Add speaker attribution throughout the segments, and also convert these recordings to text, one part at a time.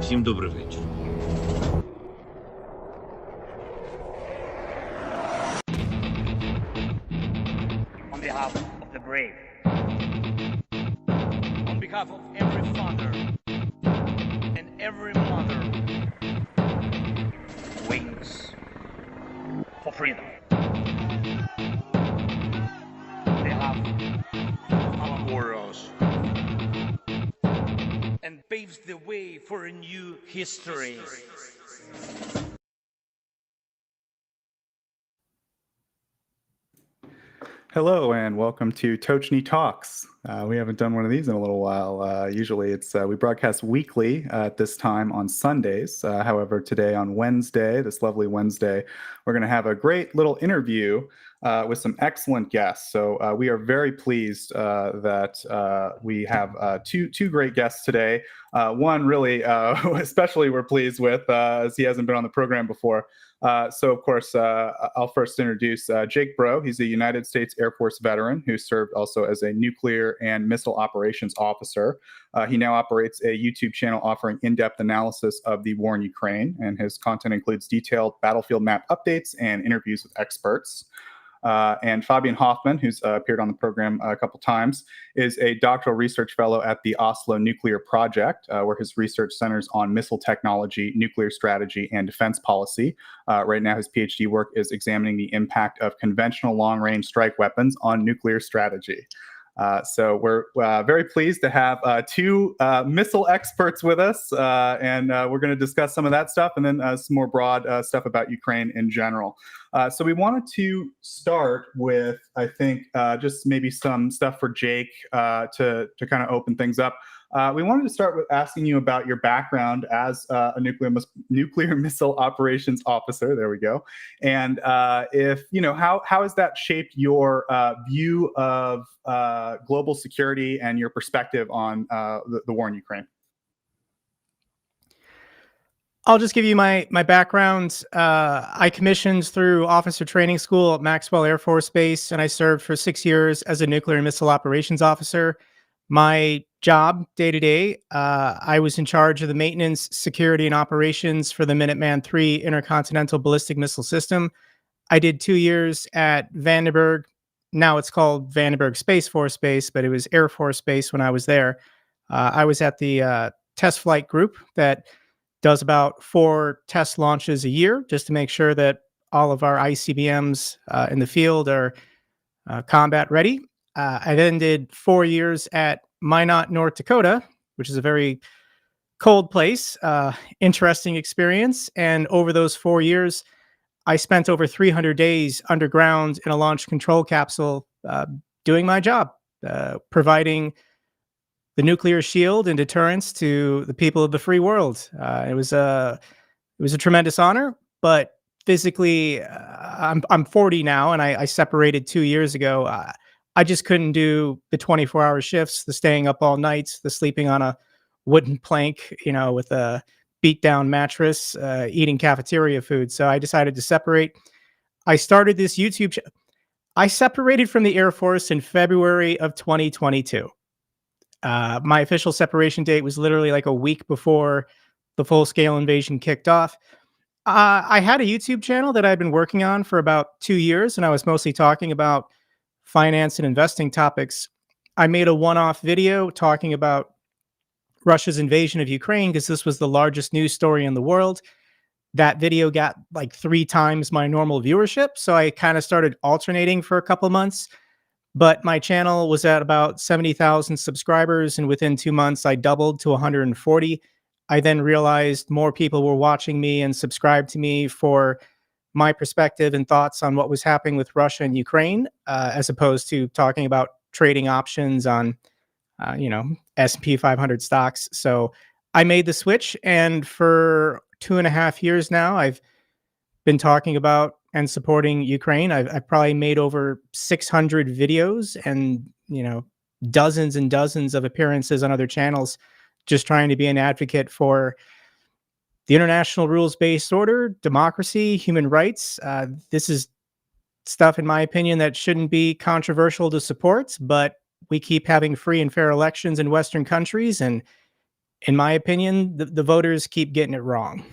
Speaker 1: Всім добрий вечір.
Speaker 2: On behalf of the brave.
Speaker 3: On behalf of every father and every mother.
Speaker 2: Wings for freedom. On behalf
Speaker 3: of our warriors. And paves the way for a new history.
Speaker 4: Hello and welcome to Tochnyi Talks. We haven't done one of these in a little while. Usually we broadcast weekly at this time on Sundays. However, today on Wednesday, this lovely Wednesday, we're going to have a great little interview with some excellent guests. So we are very pleased that we have two great guests today. One really especially we're pleased with as he hasn't been on the program before. So, of course, I'll first introduce Jake Broe. He's a United States Air Force veteran who served also as a nuclear and missile operations officer. He now operates a YouTube channel offering in-depth analysis of the war in Ukraine, and his content includes detailed battlefield map updates and interviews with experts. And Fabian Hoffmann, who's appeared on the program a couple times, is a doctoral research fellow at the Oslo Nuclear Project, where his research centers on missile technology, nuclear strategy, and defense policy. Right now, his PhD work is examining the impact of conventional long-range strike weapons on nuclear strategy. So we're very pleased to have two missile experts with us, and we're going to discuss some of that stuff and then some more broad stuff about Ukraine in general. So we wanted to start with, I think, just maybe some stuff for Jake to kind of open things up. We wanted to start with asking you about your background as a nuclear missile operations officer. There we go. And if how has that shaped your view of global security and your perspective on the war in Ukraine?
Speaker 5: I'll just give you my background. I commissioned through officer training school at Maxwell Air Force Base, and I served for 6 years as a nuclear missile operations officer. My job day to day, I was in charge of the maintenance, security, and operations for the Minuteman III intercontinental ballistic missile system. I did 2 years at Vandenberg. Now it's called Vandenberg Space Force Base, but it was Air Force Base when I was there. I was at the test flight group that does about 4 test launches a year just to make sure that all of our ICBMs in the field are combat ready. I then did 4 years at Minot, North Dakota, which is a very cold place, interesting experience. And over those 4 years, I spent over 300 days underground in a launch control capsule doing my job, providing the nuclear shield and deterrence to the people of the free world. It was a tremendous honor, but physically, I'm 40 now, and I separated 2 years ago. I just couldn't do the 24-hour shifts, the staying up all night, the sleeping on a wooden plank, with a beat-down mattress, eating cafeteria food. So I decided to separate. I started this YouTube channel. I separated from the Air Force in February of 2022. My official separation date was literally like a week before the full-scale invasion kicked off. I had a YouTube channel that I'd been working on for about 2 years, and I was mostly talking about finance and investing topics. I made a one-off video talking about Russia's invasion of Ukraine because this was the largest news story in the world. That video got like 3 times my normal viewership, so I kind of started alternating for a couple months. But my channel was at about 70,000 subscribers, and within 2 months, I doubled to 140. I then realized more people were watching me and subscribed to me for my perspective and thoughts on what was happening with Russia and Ukraine, as opposed to talking about trading options on, S&P 500 stocks. So I made the switch, and for 2.5 years now, I've been talking about and supporting Ukraine. I've probably made over 600 videos and, dozens and dozens of appearances on other channels, just trying to be an advocate for the international rules-based order, democracy, human rights. This is stuff, in my opinion, that shouldn't be controversial to support, but we keep having free and fair elections in Western countries, and in my opinion, the voters keep getting it wrong.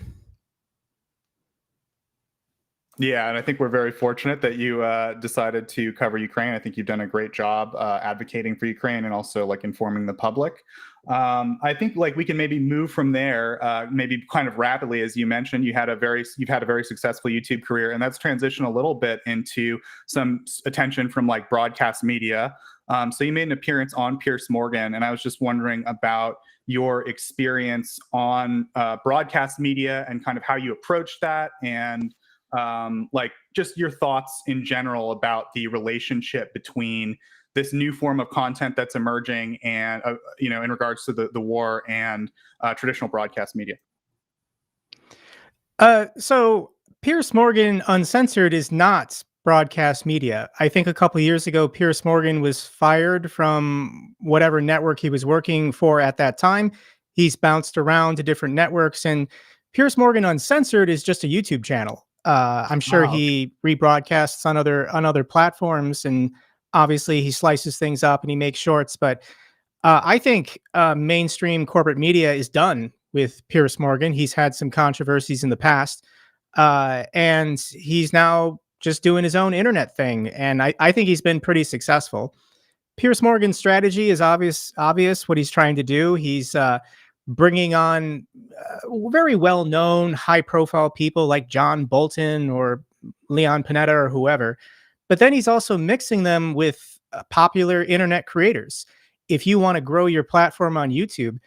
Speaker 4: Yeah, and I think we're very fortunate that you decided to cover Ukraine. I think you've done a great job advocating for Ukraine and also like informing the public. I think like we can maybe move from there, maybe kind of rapidly, as you mentioned. You've had a very successful YouTube career, and that's transitioned a little bit into some attention from like broadcast media. So you made an appearance on Piers Morgan, and I was just wondering about your experience on broadcast media and kind of how you approached that, and like just your thoughts in general about the relationship between this new form of content that's emerging and in regards to the war and traditional broadcast media.
Speaker 5: So Piers Morgan Uncensored is not broadcast media. I think a couple of years ago, Piers Morgan was fired from whatever network he was working for at that time. He's bounced around to different networks, and Piers Morgan Uncensored is just a YouTube channel. I'm sure he rebroadcasts on other platforms, and obviously he slices things up and he makes shorts. But I think mainstream corporate media is done with Piers Morgan. He's had some controversies in the past, and he's now just doing his own internet thing. And I think he's been pretty successful. Piers Morgan's strategy is obvious what he's trying to do. He's bringing on very well-known, high-profile people like John Bolton or Leon Panetta or whoever. But then he's also mixing them with popular internet creators. If you want to grow your platform on YouTube,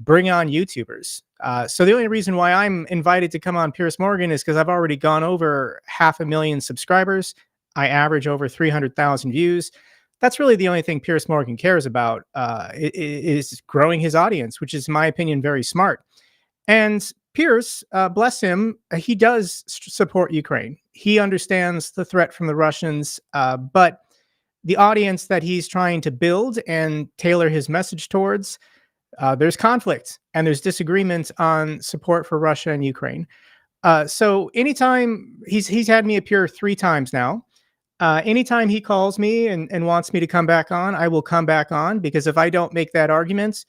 Speaker 5: bring on YouTubers. So the only reason why I'm invited to come on Piers Morgan is because I've already gone over 500,000 subscribers. I average over 300,000 views. That's really the only thing Piers Morgan cares about, is growing his audience, which is, in my opinion, very smart. And Piers, bless him, he does support Ukraine. He understands the threat from the Russians, but the audience that he's trying to build and tailor his message towards, there's conflict and there's disagreement on support for Russia and Ukraine. So anytime he's had me appear 3 times now. Anytime he calls me and wants me to come back on, I will come back on, because if I don't make that argument,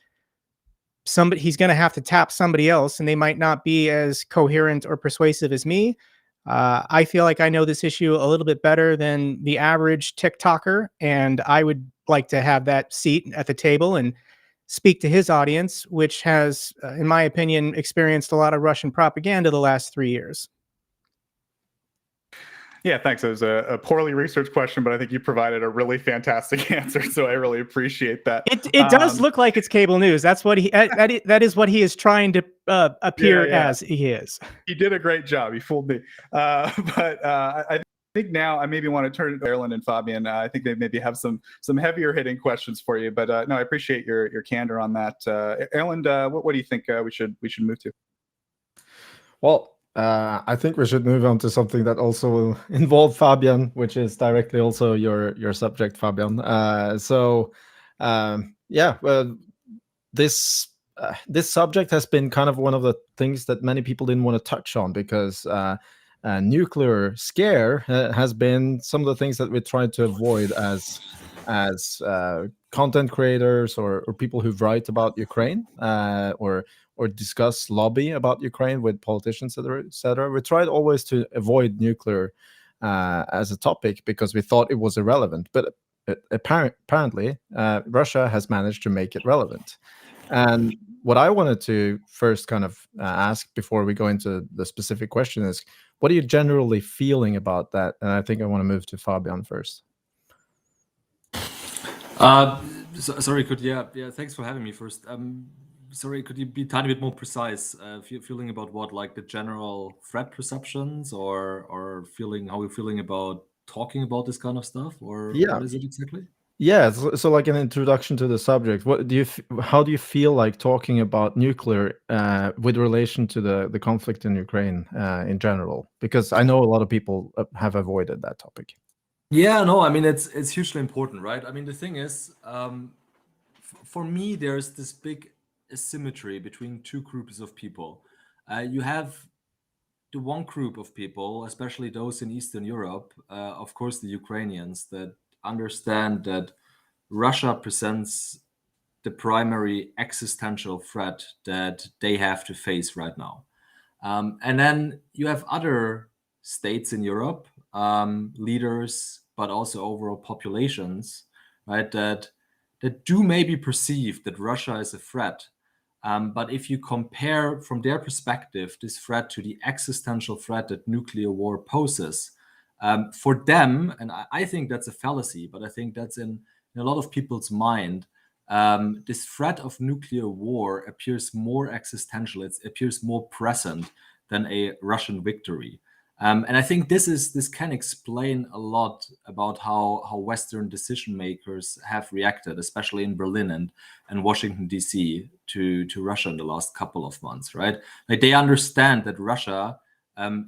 Speaker 5: he's going to have to tap somebody else, and they might not be as coherent or persuasive as me. I feel like I know this issue a little bit better than the average TikToker, and I would like to have that seat at the table and speak to his audience, which has, in my opinion, experienced a lot of Russian propaganda the last 3 years.
Speaker 4: Yeah, thanks. It was a poorly researched question, but I think you provided a really fantastic answer, so I really appreciate that.
Speaker 5: It does look like it's cable news. That's what that is what he is trying to appear as he is.
Speaker 4: He did a great job. He fooled me. But I think now I maybe want to turn to Erlend and Fabian. I think they maybe have some heavier hitting questions for you. But no, I appreciate your candor on that. Erlend, what do you think we should move to?
Speaker 1: Well, I think we should move on to something that also will involve Fabian, which is directly also your subject, Fabian. This subject has been kind of one of the things that many people didn't want to touch on, because nuclear scare has been some of the things that we tried to avoid as content creators or people who write about Ukraine or discuss lobby about Ukraine with politicians, etc. We tried always to avoid nuclear as a topic because we thought it was irrelevant. But apparently, Russia has managed to make it relevant. And what I wanted to first kind of ask before we go into the specific question is, what are you generally feeling about that? And I think I want to move to Fabian first.
Speaker 6: Sorry, thanks for having me first. Sorry, could you be a tiny bit more precise? Feeling about what, like the general threat perceptions, or how you're feeling about talking about this kind of stuff, or what is it exactly?
Speaker 1: Yeah, so like an introduction to the subject. How do you feel like talking about nuclear with relation to the conflict in Ukraine in general? Because I know a lot of people have avoided that topic.
Speaker 6: Yeah, no, I mean it's hugely important, right? I mean the thing is, for me, there's this big asymmetry between 2 groups of people. You have the one group of people, especially those in Eastern Europe, of course the Ukrainians, that understand that Russia presents the primary existential threat that they have to face right now. And then you have other states in Europe, leaders, but also overall populations, right, that do maybe perceive that Russia is a threat. But if you compare from their perspective this threat to the existential threat that nuclear war poses, for them, and I think that's a fallacy, but I think that's in a lot of people's mind, this threat of nuclear war appears more existential. It appears more present than a Russian victory. And I think this can explain a lot about how Western decision makers have reacted, especially in Berlin and Washington, D.C., to Russia in the last couple of months, right? Like, they understand that Russia,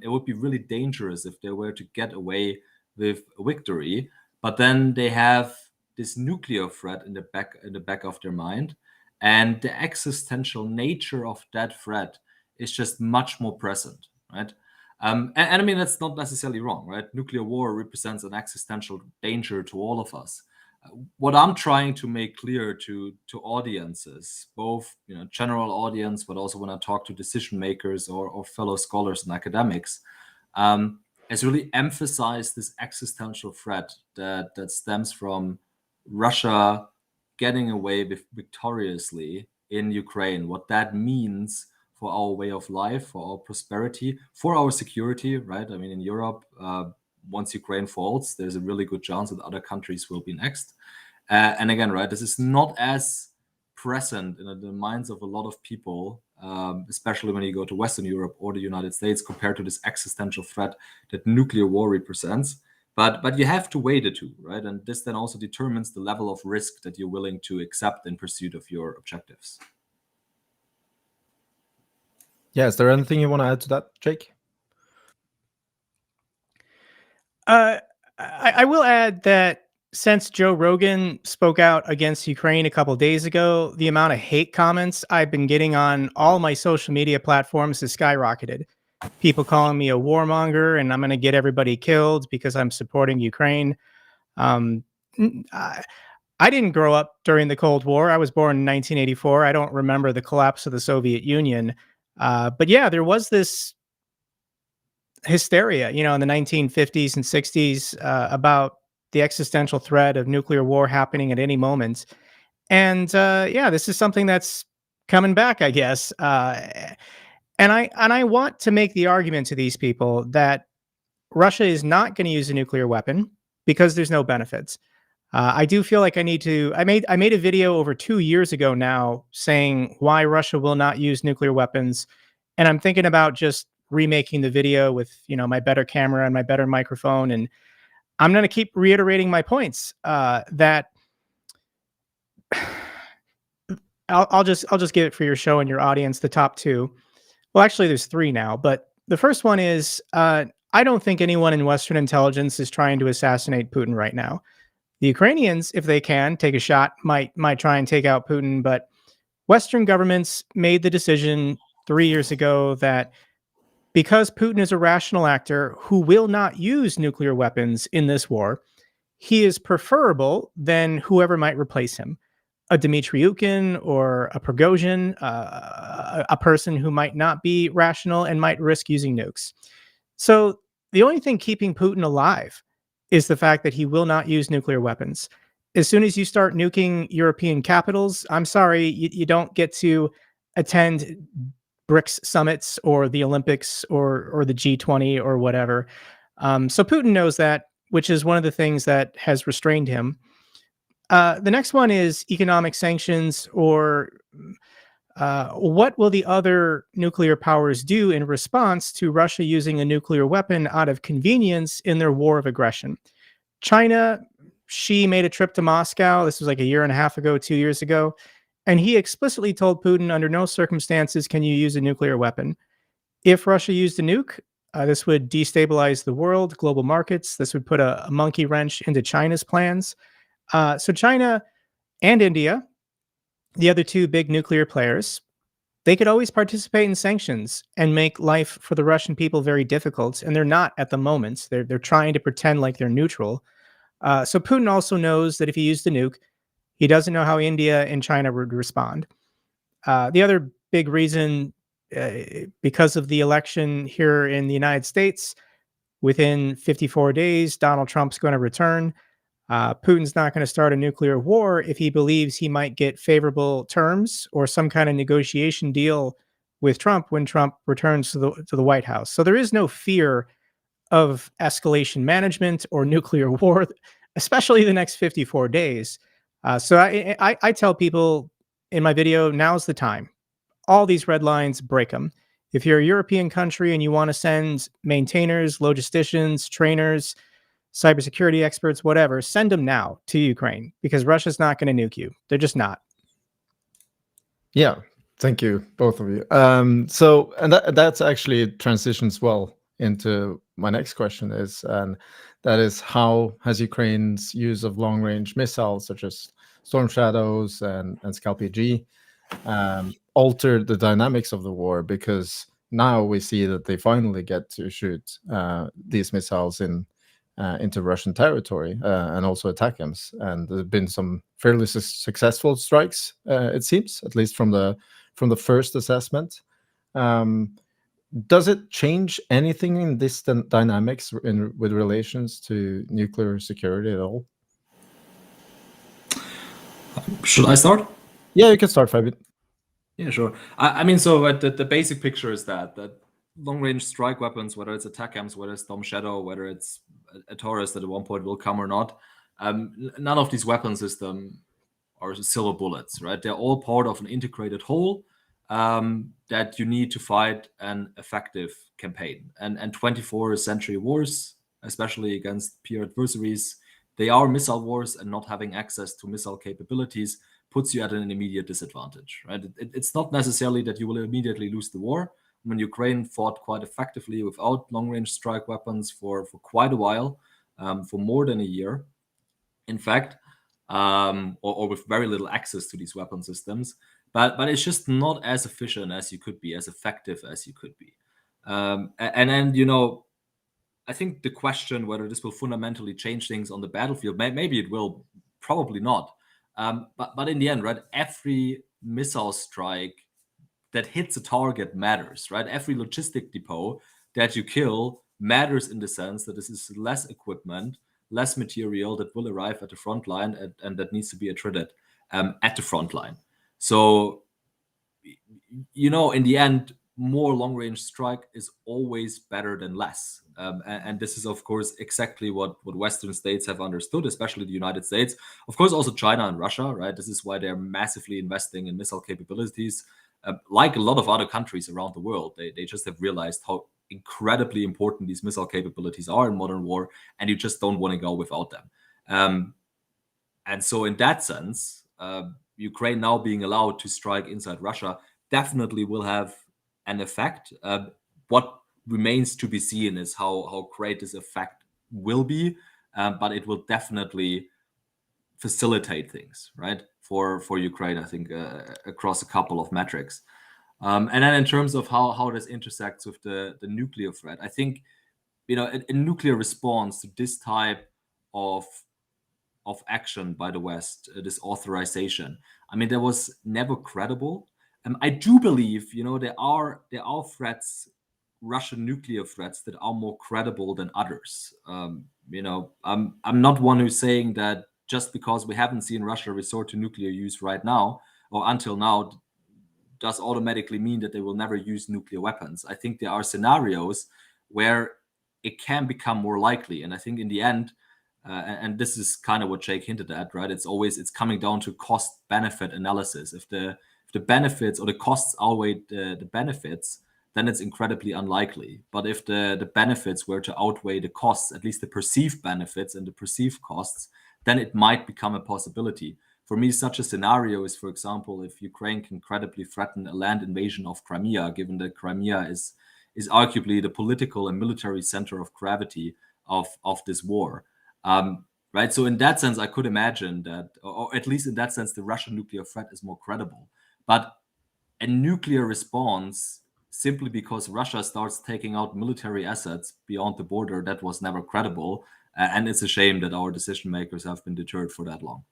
Speaker 6: it would be really dangerous if they were to get away with a victory, but then they have this nuclear threat in the back of their mind, and the existential nature of that threat is just much more present, right? And I mean, that's not necessarily wrong, right? Nuclear war represents an existential danger to all of us. What I'm trying to make clear to audiences, both general audience, but also when I talk to decision makers or fellow scholars and academics, is really emphasize this existential threat that stems from Russia getting away victoriously in Ukraine, what that means for our way of life, for our prosperity, for our security, right? I mean, in Europe, once Ukraine falls, there's a really good chance that other countries will be next. And again, right, this is not as present in the minds of a lot of people, especially when you go to Western Europe or the United States, compared to this existential threat that nuclear war represents. But you have to weigh the two, right? And this then also determines the level of risk that you're willing to accept in pursuit of your objectives.
Speaker 1: Yeah, is there anything you want to add to that, Jake?
Speaker 5: I will add that since Joe Rogan spoke out against Ukraine a couple days ago, the amount of hate comments I've been getting on all my social media platforms has skyrocketed. People calling me a warmonger and I'm going to get everybody killed because I'm supporting Ukraine. I didn't grow up during the Cold War. I was born in 1984. I don't remember the collapse of the Soviet Union. But yeah, there was this hysteria, in the 1950s and 60s about the existential threat of nuclear war happening at any moment. And yeah, this is something that's coming back, I guess. And I want to make the argument to these people that Russia is not going to use a nuclear weapon because there's no benefits. I do feel like I need to. I made a video over 2 years ago now saying why Russia will not use nuclear weapons, and I'm thinking about just remaking the video with my better camera and my better microphone, and I'm going to keep reiterating my points. That I'll just give it for your show and your audience the top two. Well, actually, there's three now, but the first one is I don't think anyone in Western intelligence is trying to assassinate Putin right now. The Ukrainians, if they can take a shot, might try and take out Putin, but Western governments made the decision 3 years ago that because Putin is a rational actor who will not use nuclear weapons in this war, he is preferable than whoever might replace him. A Dmitry Yukin or a Prigozhin, a person who might not be rational and might risk using nukes. So the only thing keeping Putin alive is the fact that he will not use nuclear weapons. As soon as you start nuking European capitals, I'm sorry, you don't get to attend BRICS summits or the Olympics or the G20 or whatever. So Putin knows that, which is one of the things that has restrained him. The next one is economic sanctions, or what will the other nuclear powers do in response to Russia using a nuclear weapon out of convenience in their war of aggression? China, Xi made a trip to Moscow. This was like a year and a half ago, 2 years ago. And he explicitly told Putin, under no circumstances can you use a nuclear weapon. If Russia used a nuke, this would destabilize the world, global markets. This would put a monkey wrench into China's plans. So China and India, the other two big nuclear players, they could always participate in sanctions and make life for the Russian people very difficult. And they're not at the moment. They're trying to pretend like they're neutral. So Putin also knows that if he used a nuke, He doesn't know how India and China would respond. The other big reason, because of the election here in the United States, within 54 days, Donald Trump's going to return. Putin's not going to start a nuclear war if he believes he might get favorable terms or some kind of negotiation deal with Trump when Trump returns to the White House. So there is no fear of escalation management or nuclear war, especially the next 54 days. So I tell people in my video, now's the time. All these red lines, break them. If you're a European country and you want to send maintainers, logisticians, trainers, cybersecurity experts, whatever, send them now to Ukraine, because Russia's not going to nuke you. They're just not.
Speaker 1: Yeah, thank you, both of you. So, and that's actually transitions well into my next question and that is, how has Ukraine's use of long-range missiles such as Storm Shadows and Scalp-EG altered the dynamics of the war? Because now we see that they finally get to shoot these missiles into Russian territory and also ATACMS, and there have been some fairly successful strikes, it seems, at least from the first assessment. Does it change anything in this dynamics with relations to nuclear security at all?
Speaker 6: Should I start?
Speaker 1: Yeah, you can start, Fabian.
Speaker 6: Yeah, sure. I mean, so the basic picture is that long-range strike weapons, whether it's ATACMS, whether it's Storm Shadow, whether it's a Taurus that at one point will come or not, none of these weapon systems are silver bullets, right? They're all part of an integrated whole that you need to fight an effective campaign. And 24th century wars, especially against peer adversaries, they are missile wars, and not having access to missile capabilities puts you at an immediate disadvantage, right? It's not necessarily that you will immediately lose the war. When Ukraine fought quite effectively without long-range strike weapons for quite a while, for more than a year, in fact, or with very little access to these weapon systems. But it's just not as efficient as you could be, as effective as you could be. And then, you know, I think the question whether this will fundamentally change things on the battlefield, maybe it will, probably not. But in the end, right, every missile strike that hits a target matters, right? Every logistic depot that you kill matters in the sense that this is less equipment, less material that will arrive at the front line and that needs to be attrited at the front line. So, you know, in the end, more long-range strike is always better than less. And this is, of course, exactly what Western states have understood, especially the United States. Of course, also China and Russia, right? This is why they're massively investing in missile capabilities. Like a lot of other countries around the world, they just have realized how incredibly important these missile capabilities are in modern war, and you just don't want to go without them. And so in that sense, Ukraine now being allowed to strike inside Russia definitely will have an effect. What remains to be seen is how great this effect will be, but it will definitely facilitate things, right, for Ukraine, I think, across a couple of metrics. And then in terms of how this intersects with the nuclear threat, I think, you know, a nuclear response to this type of action by the West, this authorization, I mean, that was never credible. I do believe, you know, there are threats, Russian nuclear threats, that are more credible than others. You know, I'm not one who's saying that just because we haven't seen Russia resort to nuclear use right now or until now does automatically mean that they will never use nuclear weapons. I think there are scenarios where it can become more likely. And I think in the end, and this is kind of what Jake hinted at, right? It's coming down to cost benefit analysis. If the benefits or the costs outweigh the benefits, then it's incredibly unlikely. But if the benefits were to outweigh the costs, at least the perceived benefits and the perceived costs, then it might become a possibility. For me, such a scenario is, for example, if Ukraine can credibly threaten a land invasion of Crimea, given that Crimea is arguably the political and military center of gravity of this war. Right. So in that sense, I could imagine that, or at least in that sense, the Russian nuclear threat is more credible. But a nuclear response, simply because Russia starts taking out military assets beyond the border, that was never credible. And it's a shame that our decision makers have been deterred for that long.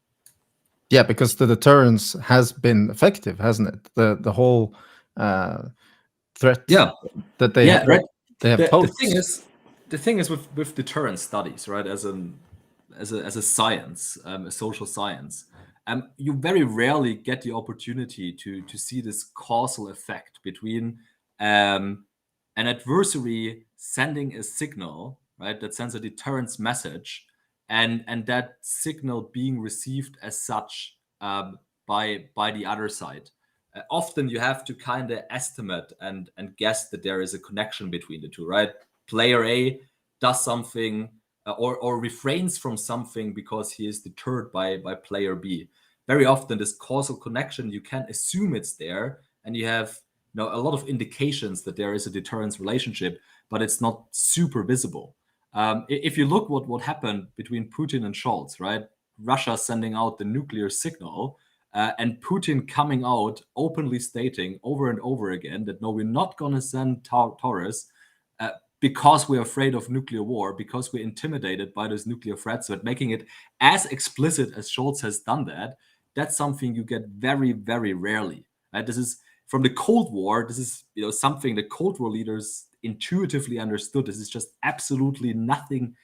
Speaker 1: Yeah, because the deterrence has been effective, hasn't it? The whole threat
Speaker 6: Yeah,
Speaker 1: that they
Speaker 6: yeah, right.
Speaker 1: they have
Speaker 6: The
Speaker 1: posed.
Speaker 6: thing is with deterrence studies, right? As a science, a social science, you very rarely get the opportunity to see this causal effect between an adversary sending a signal, right, that sends a deterrence message, and that signal being received as such by the other side. Often you have to kind of estimate and guess that there is a connection between the two, right? Player A does something or refrains from something because he is deterred by player B. Very often, this causal connection, you can assume it's there, and you have a lot of indications that there is a deterrence relationship, but it's not super visible. If you look what happened between Putin and Scholz, right? Russia sending out the nuclear signal, and Putin coming out openly stating over and over again that no, we're not going to send Taurus because we're afraid of nuclear war, because we're intimidated by those nuclear threats. But making it as explicit as Scholz has done that's something you get very, very rarely. Right? This is from the Cold War. This is something the Cold War leaders intuitively understood. This is just absolutely nothing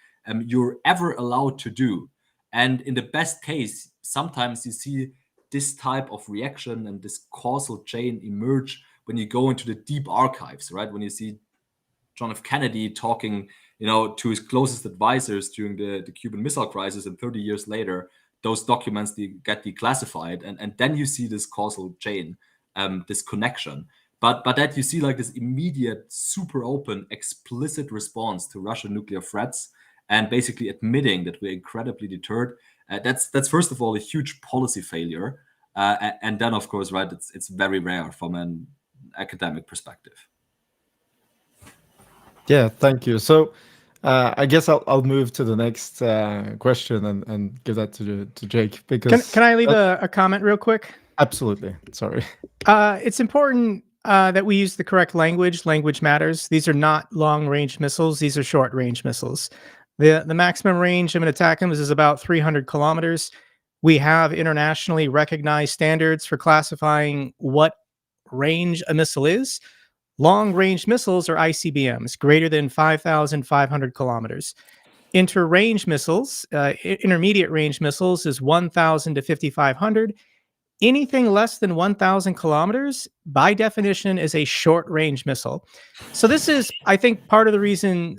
Speaker 6: you're ever allowed to do. And in the best case, sometimes you see this type of reaction and this causal chain emerge when you go into the deep archives, right? When you see John F. Kennedy talking, to his closest advisors during the Cuban Missile Crisis, and 30 years later, those documents get declassified, and then you see this causal chain, this connection. But that you see like this immediate, super open, explicit response to Russian nuclear threats, and basically admitting that we're incredibly deterred. That's first of all a huge policy failure, and then of course, right, it's very rare from an academic perspective.
Speaker 1: Yeah, thank you. So I guess I'll move to the next question and give that to Jake, because
Speaker 5: Can I leave a comment real quick?
Speaker 1: absolutely. Sorry.
Speaker 5: It's important that we use the correct language. Language matters. These are not long-range missiles. These are short-range missiles. The maximum range of an ATACMS is about 300 kilometers. We have internationally recognized standards for classifying what range a missile is. Long-range missiles are ICBMs, greater than 5,500 kilometers. Interrange missiles, intermediate range missiles, is 1,000 to 5,500. Anything less than 1,000 kilometers, by definition, is a short-range missile. So this is, I think, part of the reason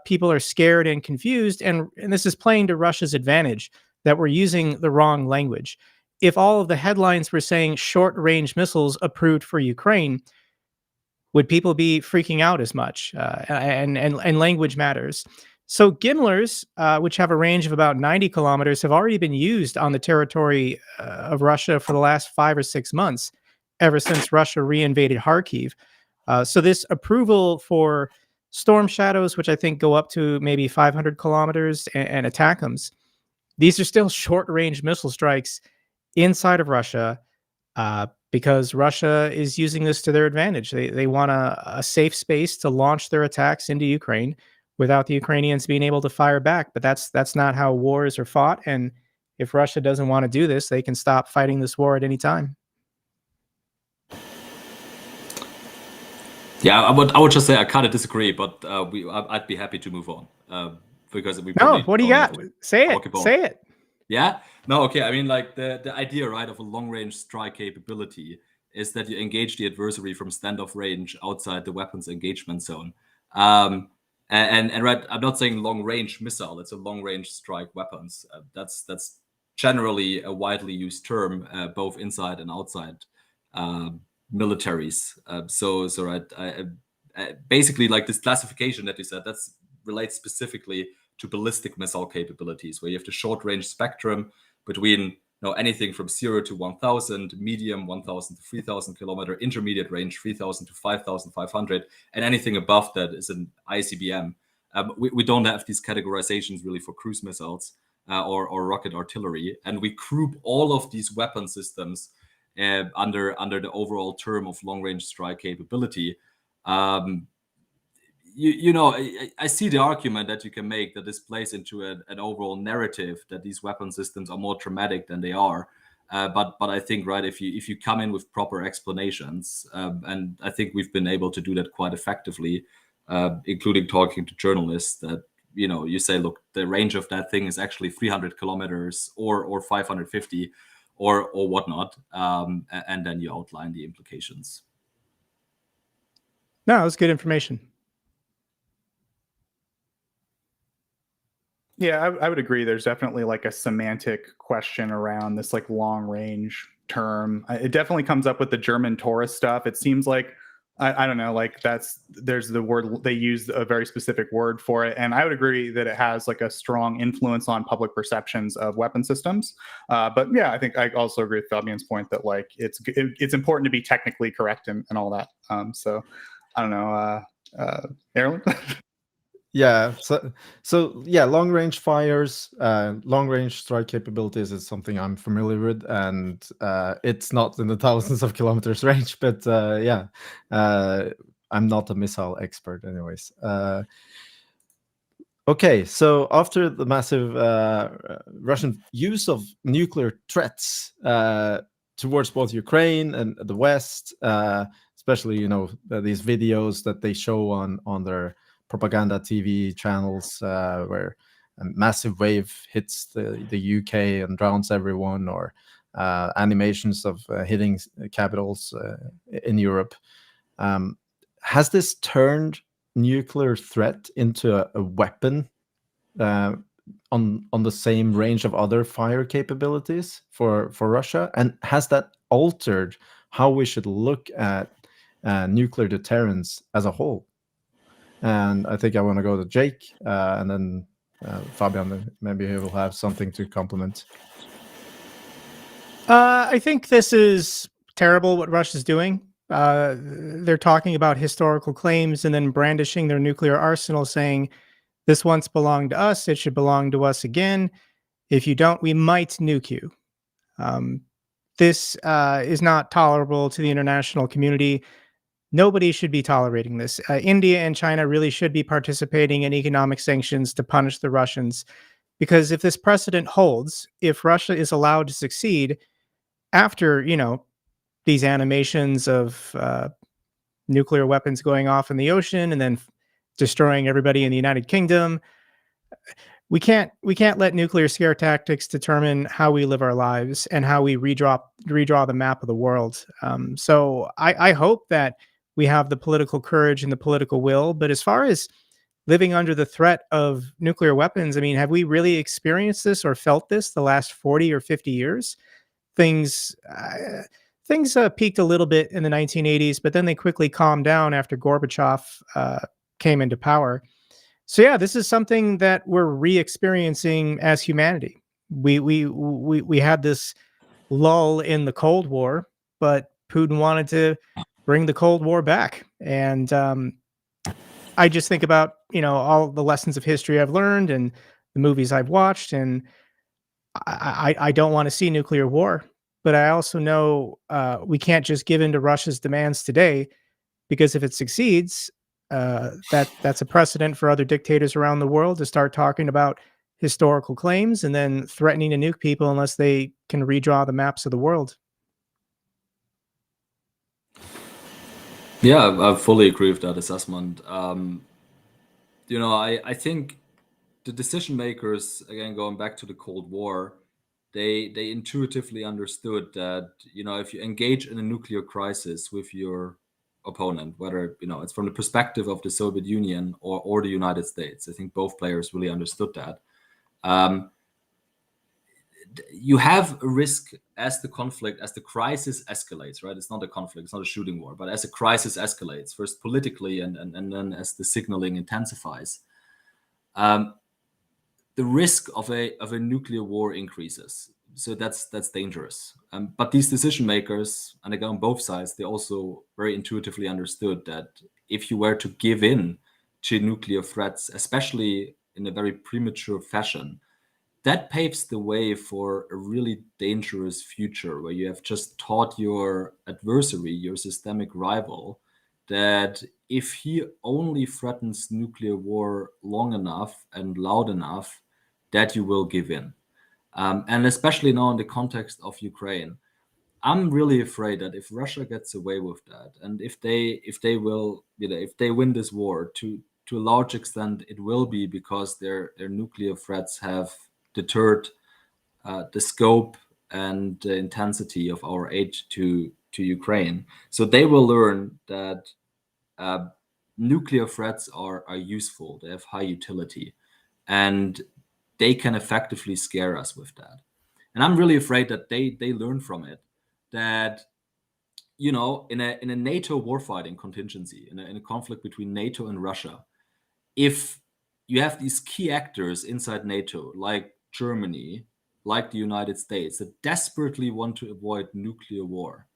Speaker 5: people are scared and confused, and this is playing to Russia's advantage, that we're using the wrong language. If all of the headlines were saying short-range missiles approved for Ukraine, would people be freaking out as much? And language matters. So GIMLRs, which have a range of about 90 kilometers, have already been used on the territory of Russia for the last 5 or 6 months, ever since Russia reinvaded Kharkiv. So this approval for Storm Shadows, which I think go up to maybe 500 kilometers, and ATACMS, these are still short-range missile strikes inside of Russia, because Russia is using this to their advantage. They want a safe space to launch their attacks into Ukraine without the Ukrainians being able to fire back. But that's not how wars are fought. And if Russia doesn't want to do this, they can stop fighting this war at any time.
Speaker 6: Yeah, I would just say I kind of disagree, but I'd be happy to move on because we.
Speaker 5: No, what do you got? Say it. Say it.
Speaker 6: Yeah. No. Okay. I mean, like the idea, right, of a long-range strike capability is that you engage the adversary from standoff range outside the weapons engagement zone. And right, I'm not saying long-range missile. It's a long-range strike weapons. That's generally a widely used term, both inside and outside militaries. So right, basically, like this classification that you said, that's relates specifically to ballistic missile capabilities, where you have the short-range spectrum between anything from 0 to 1,000, medium 1,000 to 3,000 kilometer, intermediate range 3,000 to 5,500, and anything above that is an ICBM. We don't have these categorizations really for cruise missiles or rocket artillery, and we group all of these weapon systems under the overall term of long-range strike capability. I see the argument that you can make that this plays into an overall narrative that these weapon systems are more traumatic than they are. But I think, right, if you come in with proper explanations, and I think we've been able to do that quite effectively, including talking to journalists, that you say, look, the range of that thing is actually 300 kilometers or 550 or whatnot, and then you outline the implications.
Speaker 5: No, it was good information.
Speaker 4: Yeah, I would agree. There's definitely like a semantic question around this like long range term. It definitely comes up with the German Taurus stuff. It seems like I don't know, like there's the word, they use a very specific word for it, and I would agree that it has like a strong influence on public perceptions of weapon systems. But yeah, I think I also agree with Fabian's point that like it's important to be technically correct and all that. So I don't know, Erlend.
Speaker 1: Yeah, so yeah, long range fires, long range strike capabilities is something I'm familiar with, and it's not in the thousands of kilometers range, but yeah, I'm not a missile expert, anyways. Okay, so after the massive Russian use of nuclear threats towards both Ukraine and the West, especially these videos that they show on their propaganda TV channels where a massive wave hits the UK and drowns everyone, or animations of hitting capitals in Europe. Has this turned nuclear threat into a weapon on the same range of other fire capabilities for Russia? And has that altered how we should look at nuclear deterrence as a whole? And I think I want to go to Jake, and then Fabian, maybe he will have something to complement.
Speaker 5: I think this is terrible what Russia's doing. They're talking about historical claims and then brandishing their nuclear arsenal, saying, this once belonged to us, it should belong to us again. If you don't, we might nuke you. This is not tolerable to the international community. Nobody should be tolerating this. India and China really should be participating in economic sanctions to punish the Russians, because if this precedent holds, if Russia is allowed to succeed after, these animations of nuclear weapons going off in the ocean and then destroying everybody in the United Kingdom, we can't let nuclear scare tactics determine how we live our lives and how we redraw the map of the world. So I hope that we have the political courage and the political will. But as far as living under the threat of nuclear weapons, I mean, have we really experienced this or felt this the last 40 or 50 years? Things peaked a little bit in the 1980s, but then they quickly calmed down after Gorbachev came into power. So yeah, this is something that we're re-experiencing as humanity. We had this lull in the Cold War, but Putin wanted to bring the Cold War back. And I just think about, all the lessons of history I've learned and the movies I've watched, and I don't want to see nuclear war. But I also know we can't just give in to Russia's demands today, because if it succeeds, that's a precedent for other dictators around the world to start talking about historical claims and then threatening to nuke people unless they can redraw the maps of the world.
Speaker 6: Yeah, I fully agree with that assessment. I think the decision makers, again, going back to the Cold War, they intuitively understood that, if you engage in a nuclear crisis with your opponent, whether it's from the perspective of the Soviet Union or the United States, I think both players really understood that. You have a risk as the crisis escalates, right? It's not a conflict, it's not a shooting war, but as a crisis escalates, first politically and then as the signaling intensifies, the risk of a nuclear war increases. So that's dangerous. But these decision makers, and again on both sides, they also very intuitively understood that if you were to give in to nuclear threats, especially in a very premature fashion, that paves the way for a really dangerous future where you have just taught your adversary, your systemic rival, that if he only threatens nuclear war long enough and loud enough, that you will give in. And especially now in the context of Ukraine, I'm really afraid that if Russia gets away with that, and if they will, if they win this war, to a large extent, it will be because their nuclear threats have deterred the scope and the intensity of our aid to Ukraine. So they will learn that nuclear threats are useful. They have high utility, and they can effectively scare us with that. And I'm really afraid that they learn from it, that in a NATO warfighting contingency, in a conflict between NATO and Russia, if you have these key actors inside NATO, like Germany, like the United States, that desperately want to avoid nuclear war,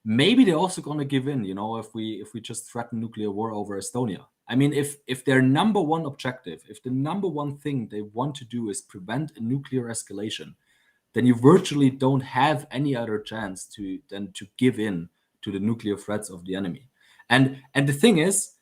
Speaker 6: maybe they're also going to give in. If we just threaten nuclear war over Estonia. I mean, if their number one objective, if the number one thing they want to do is prevent a nuclear escalation, then you virtually don't have any other chance than to give in to the nuclear threats of the enemy. And the thing is,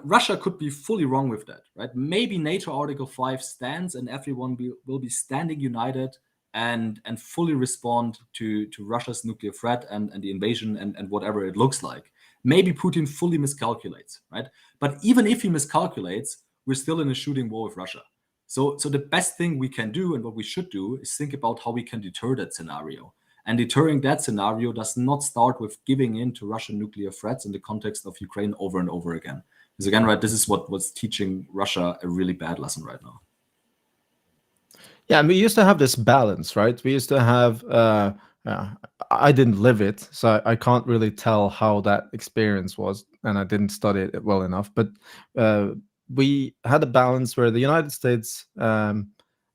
Speaker 6: Russia could be fully wrong with that, right? Maybe NATO Article 5 stands and everyone will be standing united and fully respond to Russia's nuclear threat and the invasion and whatever it looks like. Maybe Putin fully miscalculates, right? But even if he miscalculates, we're still in a shooting war with Russia. So the best thing we can do and what we should do is think about how we can deter that scenario. And deterring that scenario does not start with giving in to Russian nuclear threats in the context of Ukraine over and over again. Because again, right, this is what's teaching Russia a really bad lesson right now.
Speaker 1: Yeah, and we used to have this balance, right? We used to have, I didn't live it, so I can't really tell how that experience was, and I didn't study it well enough. But we had a balance where the United States and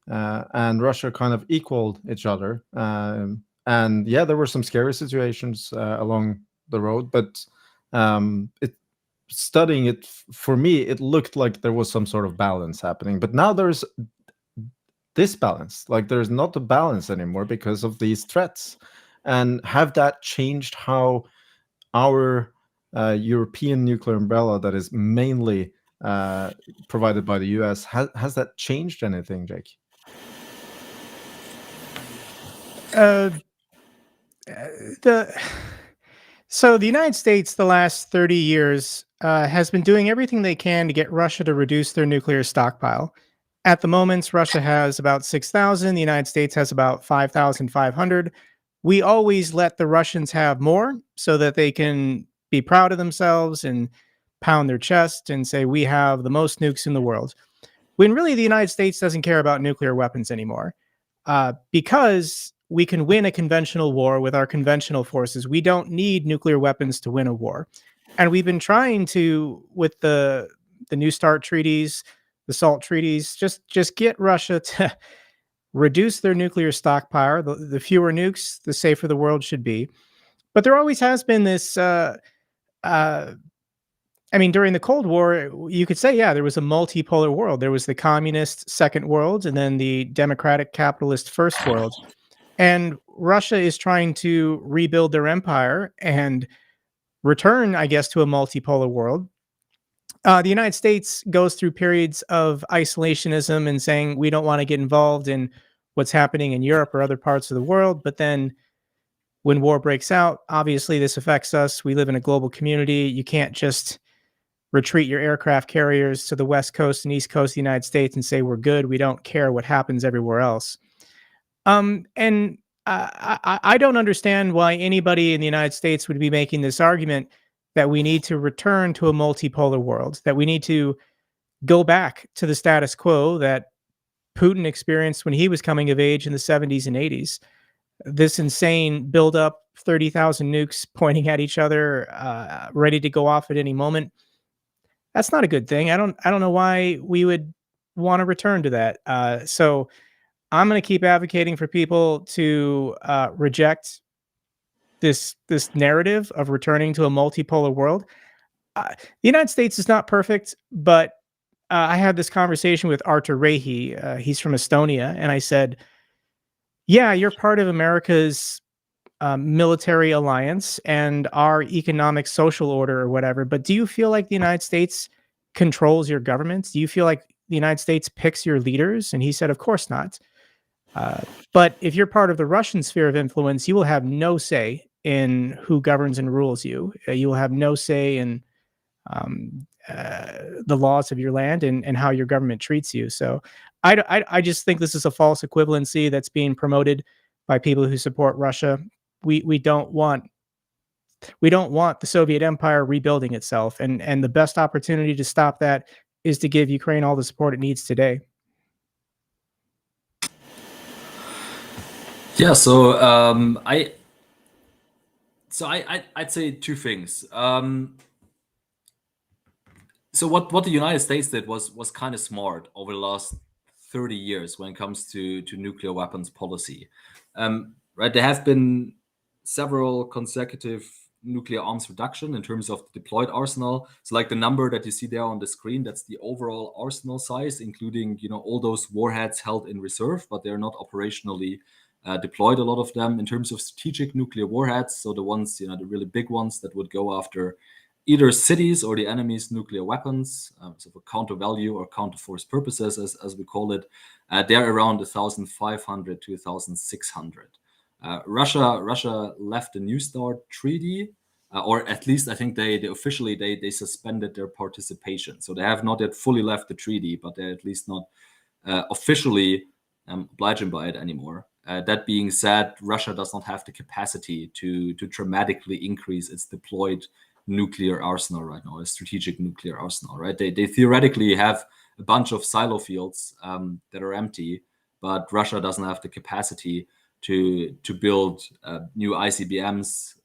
Speaker 1: Russia kind of equaled each other. And yeah, there were some scary situations along the road, but studying it, for me, it looked like there was some sort of balance happening. But now there's disbalance. Like there's not a balance anymore because of these threats. And have that changed how our European nuclear umbrella that is mainly provided by the US, has that changed anything, Jake?
Speaker 5: So the United States, the last 30 years, has been doing everything they can to get Russia to reduce their nuclear stockpile. At the moment, Russia has about 6,000. The United States has about 5,500. We always let the Russians have more so that they can be proud of themselves and pound their chest and say, we have the most nukes in the world. When really the United States doesn't care about nuclear weapons anymore, because we can win a conventional war with our conventional forces. We don't need nuclear weapons to win a war. And we've been trying to, with the New START treaties, the SALT treaties, just get Russia to reduce their nuclear stockpile. The fewer nukes, the safer the world should be. But there always has been this, I mean, during the Cold War, you could say, yeah, there was a multipolar world. There was the communist second world and then the democratic capitalist first world. And Russia is trying to rebuild their empire and return, I guess, to a multipolar world. The United States goes through periods of isolationism and saying we don't want to get involved in what's happening in Europe or other parts of the world. But then when war breaks out, obviously this affects us. We live in a global community. You can't just retreat your aircraft carriers to the West Coast and East Coast of the United States and say we're good. We don't care what happens everywhere else. And I don't understand why anybody in the United States would be making this argument that we need to return to a multipolar world, that we need to go back to the status quo that Putin experienced when he was coming of age in the 70s and 80s. This insane build up, 30,000 nukes pointing at each other, ready to go off at any moment. That's not a good thing. I don't know why we would want to return to that. So I'm going to keep advocating for people to reject this narrative of returning to a multipolar world. The United States is not perfect, but I had this conversation with Artur Rehi. He's from Estonia, and I said, yeah, you're part of America's military alliance and our economic social order or whatever, but do you feel like the United States controls your government? Do you feel like the United States picks your leaders? And he said, of course not. But if you're part of the Russian sphere of influence, you will have no say in who governs and rules you. You will have no say in the laws of your land and how your government treats you. So I just think this is a false equivalency that's being promoted by people who support Russia. We don't want the Soviet Empire rebuilding itself, and the best opportunity to stop that is to give Ukraine all the support it needs today.
Speaker 6: Yeah, so I'd say two things. So what the United States did was kind of smart over the last 30 years when it comes to nuclear weapons policy. Right, there have been several consecutive nuclear arms reduction in terms of the deployed arsenal. So like the number that you see there on the screen, that's the overall arsenal size, including all those warheads held in reserve, but they're not operationally deployed, a lot of them. In terms of strategic nuclear warheads, so the ones, the really big ones that would go after either cities or the enemy's nuclear weapons, so for counter value or counter force purposes, as we call it, they're around 1,500 to 1,600. Russia left the New START treaty, or at least I think they officially they suspended their participation. So they have not yet fully left the treaty, but they're at least not officially obliged by it anymore. That being said, Russia does not have the capacity to dramatically increase its deployed nuclear arsenal right now, a strategic nuclear arsenal, right? They theoretically have a bunch of silo fields that are empty, but Russia doesn't have the capacity to build new ICBMs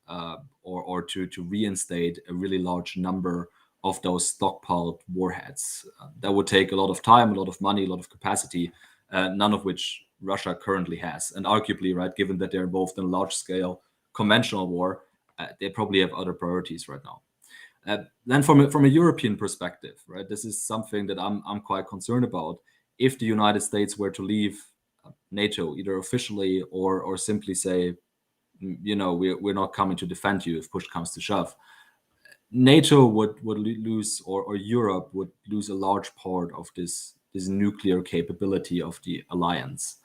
Speaker 6: or to reinstate a really large number of those stockpiled warheads. That would take a lot of time, a lot of money, a lot of capacity, none of which Russia currently has. And arguably, right, given that they're involved in a large-scale conventional war, they probably have other priorities right now. Then from a European perspective, right, this is something that I'm quite concerned about. If the United States were to leave NATO, either officially or simply say, we're not coming to defend you if push comes to shove, NATO would lose, or Europe would lose a large part of this nuclear capability of the alliance.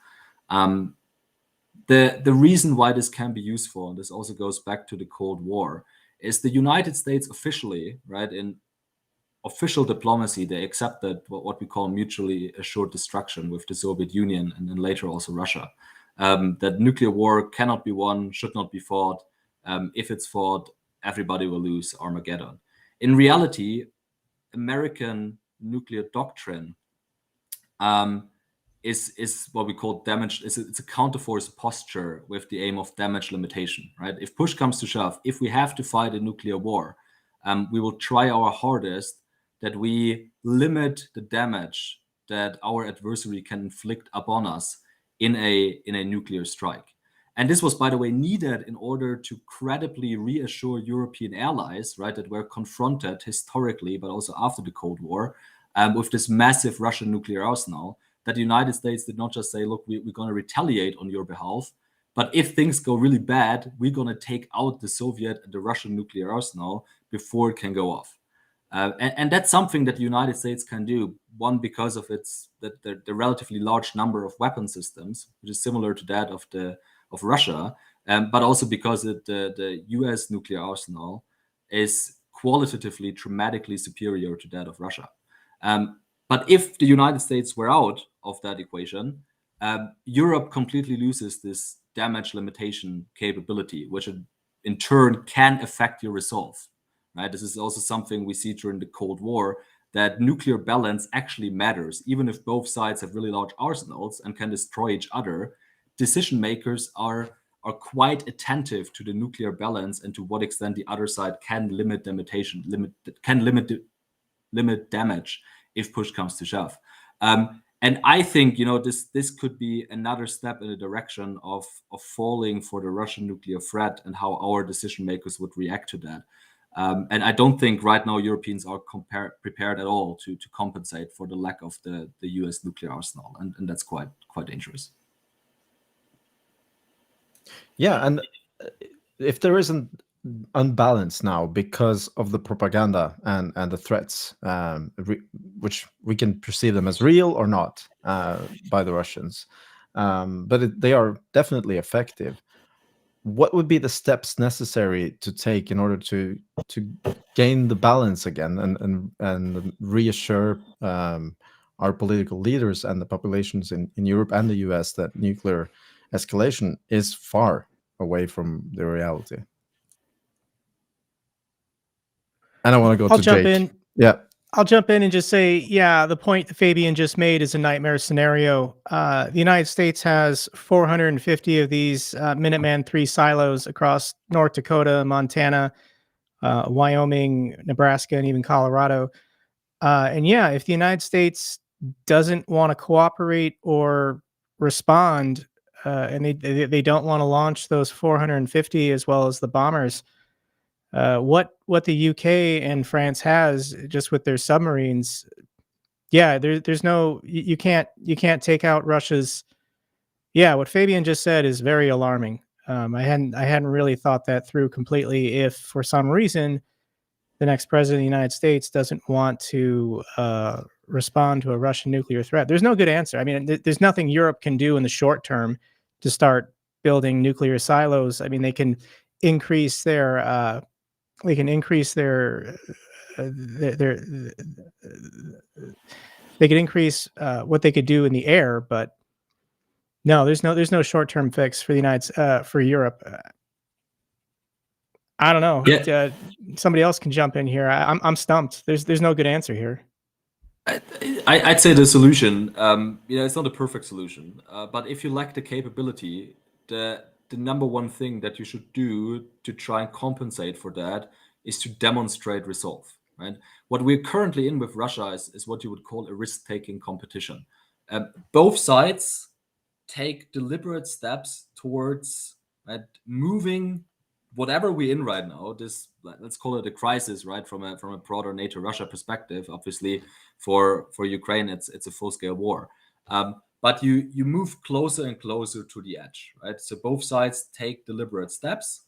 Speaker 6: The reason why this can be useful, and this also goes back to the Cold War, is the United States officially, right, in official diplomacy, they accepted what we call mutually assured destruction with the Soviet Union and then later also Russia. That nuclear war cannot be won, should not be fought. If it's fought, everybody will lose, Armageddon. In reality, American nuclear doctrine is what we call damage. It's a counterforce posture with the aim of damage limitation, right? If push comes to shove, if we have to fight a nuclear war, we will try our hardest that we limit the damage that our adversary can inflict upon us in a nuclear strike. And this was, by the way, needed in order to credibly reassure European allies, right, that were confronted historically, but also after the Cold War, with this massive Russian nuclear arsenal, that the United States did not just say, look, we're going to retaliate on your behalf, but if things go really bad, we're going to take out the Soviet and the Russian nuclear arsenal before it can go off. And that's something that the United States can do, one, because of the relatively large number of weapon systems, which is similar to that of Russia, but also because the US nuclear arsenal is qualitatively dramatically superior to that of Russia. But if the United States were out of that equation, Europe completely loses this damage limitation capability, which in turn can affect your resolve. Right? This is also something we see during the Cold War, that nuclear balance actually matters. Even if both sides have really large arsenals and can destroy each other, decision makers are quite attentive to the nuclear balance and to what extent the other side can limit damage if push comes to shove. And I think this could be another step in the direction of falling for the Russian nuclear threat and how our decision makers would react to that. And I don't think right now Europeans are prepared at all to compensate for the lack of the US nuclear arsenal, and that's quite dangerous.
Speaker 1: Yeah, and if there isn't unbalance now because of the propaganda and the threats, which we can perceive them as real or not by the Russians, but they are definitely effective. What would be the steps necessary to take in order to gain the balance again and reassure our political leaders and the populations in Europe and the US that nuclear escalation is far away from the reality? And I want to go
Speaker 5: I'll
Speaker 1: to
Speaker 5: jump
Speaker 1: Jake.
Speaker 5: in.
Speaker 1: Yeah.
Speaker 5: I'll jump in and just say, yeah, the point that Fabian just made is a nightmare scenario. The United States has 450 of these Minuteman III silos across North Dakota, Montana, Wyoming, Nebraska, and even Colorado. And yeah, if the United States doesn't want to cooperate or respond, and they don't want to launch those 450 as well as the bombers, what the UK and France has just with their submarines, yeah, there's no, you can't take out Russia's. Yeah, what Fabian just said is very alarming. I hadn't really thought that through completely. If for some reason the next president of the United States doesn't want to respond to a Russian nuclear threat, there's no good answer. I mean, there's nothing Europe can do in the short term to start building nuclear silos. I mean, they can increase their they can increase their they could increase what they could do in the air, but no, there's no short-term fix for the for Europe. I don't know.
Speaker 6: Yeah.
Speaker 5: Somebody else can jump in here. I'm stumped. There's no good answer here.
Speaker 6: I'd say the solution, it's not a perfect solution, but if you lack the capability, the number one thing that you should do to try and compensate for that is to demonstrate resolve, right? What we're currently in with Russia is what you would call a risk-taking competition. Both sides take deliberate steps towards moving whatever we're in right now, this, let's call it a crisis, right? From a broader NATO-Russia perspective, obviously for Ukraine, it's a full-scale war. But you move closer and closer to the edge, right? So both sides take deliberate steps.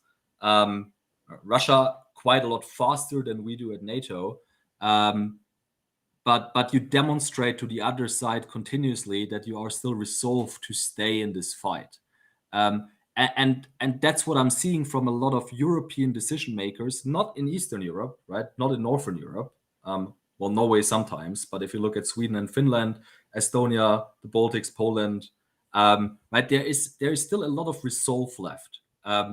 Speaker 6: Russia quite a lot faster than we do at NATO. But you demonstrate to the other side continuously that you are still resolved to stay in this fight. And that's what I'm seeing from a lot of European decision makers, not in Eastern Europe, right? Not in Northern Europe. Well, Norway sometimes, but if you look at Sweden and Finland, Estonia, the Baltics, Poland, right, there is still a lot of resolve left.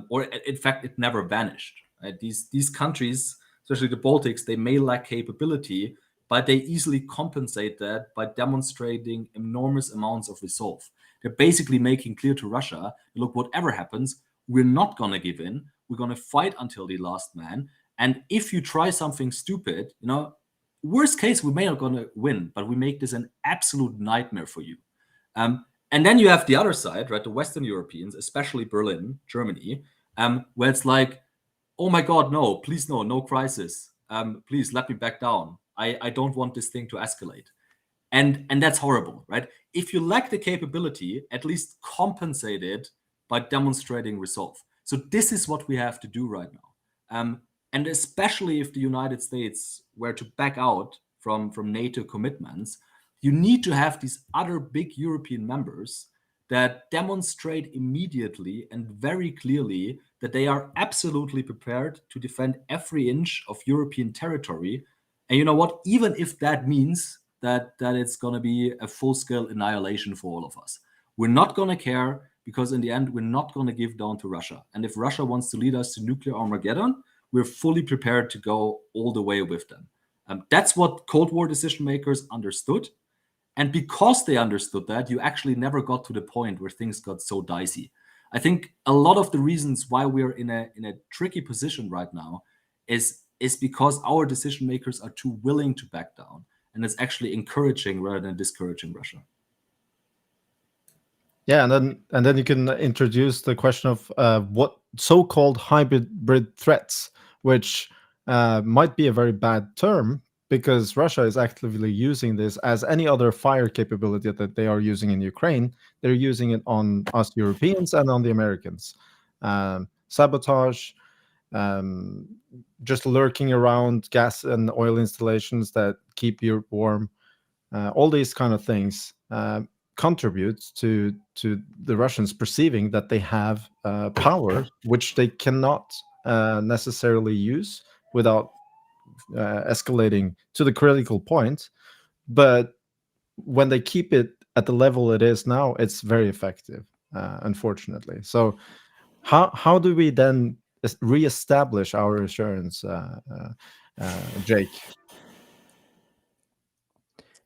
Speaker 6: Or in fact, it never vanished. Right? These countries, especially the Baltics, they may lack capability, but they easily compensate that by demonstrating enormous amounts of resolve. They're basically making clear to Russia, look, whatever happens, we're not going to give in. We're going to fight until the last man. And if you try something stupid, worst case, we may not going to win, but we make this an absolute nightmare for you. And then you have the other side, right? The Western Europeans, especially Berlin, Germany, where it's like, oh my God, no, please no crisis. Please let me back down. I don't want this thing to escalate. And that's horrible, right? If you lack the capability, at least compensate it by demonstrating resolve. So this is what we have to do right now. And especially if the United States were to back out from NATO commitments, you need to have these other big European members that demonstrate immediately and very clearly that they are absolutely prepared to defend every inch of European territory. And you know what? Even if that means that it's going to be a full-scale annihilation for all of us, we're not going to care, because in the end, we're not going to give down to Russia. And if Russia wants to lead us to nuclear Armageddon, we're fully prepared to go all the way with them. That's what Cold War decision makers understood. And because they understood that, you actually never got to the point where things got so dicey. I think a lot of the reasons why we're in a tricky position right now is because our decision makers are too willing to back down. And it's actually encouraging rather than discouraging Russia.
Speaker 1: Yeah, and then you can introduce the question of what so-called hybrid threats, which might be a very bad term, because Russia is actively using this as any other fire capability that they are using in Ukraine. They're using it on us Europeans and on the Americans. Sabotage, just lurking around gas and oil installations that keep Europe warm, all these kind of things. contribute to the Russians perceiving that they have power, which they cannot necessarily use without escalating to the critical point. But when they keep it at the level it is now, it's very effective, unfortunately. So how do we then reestablish our assurance, Jake?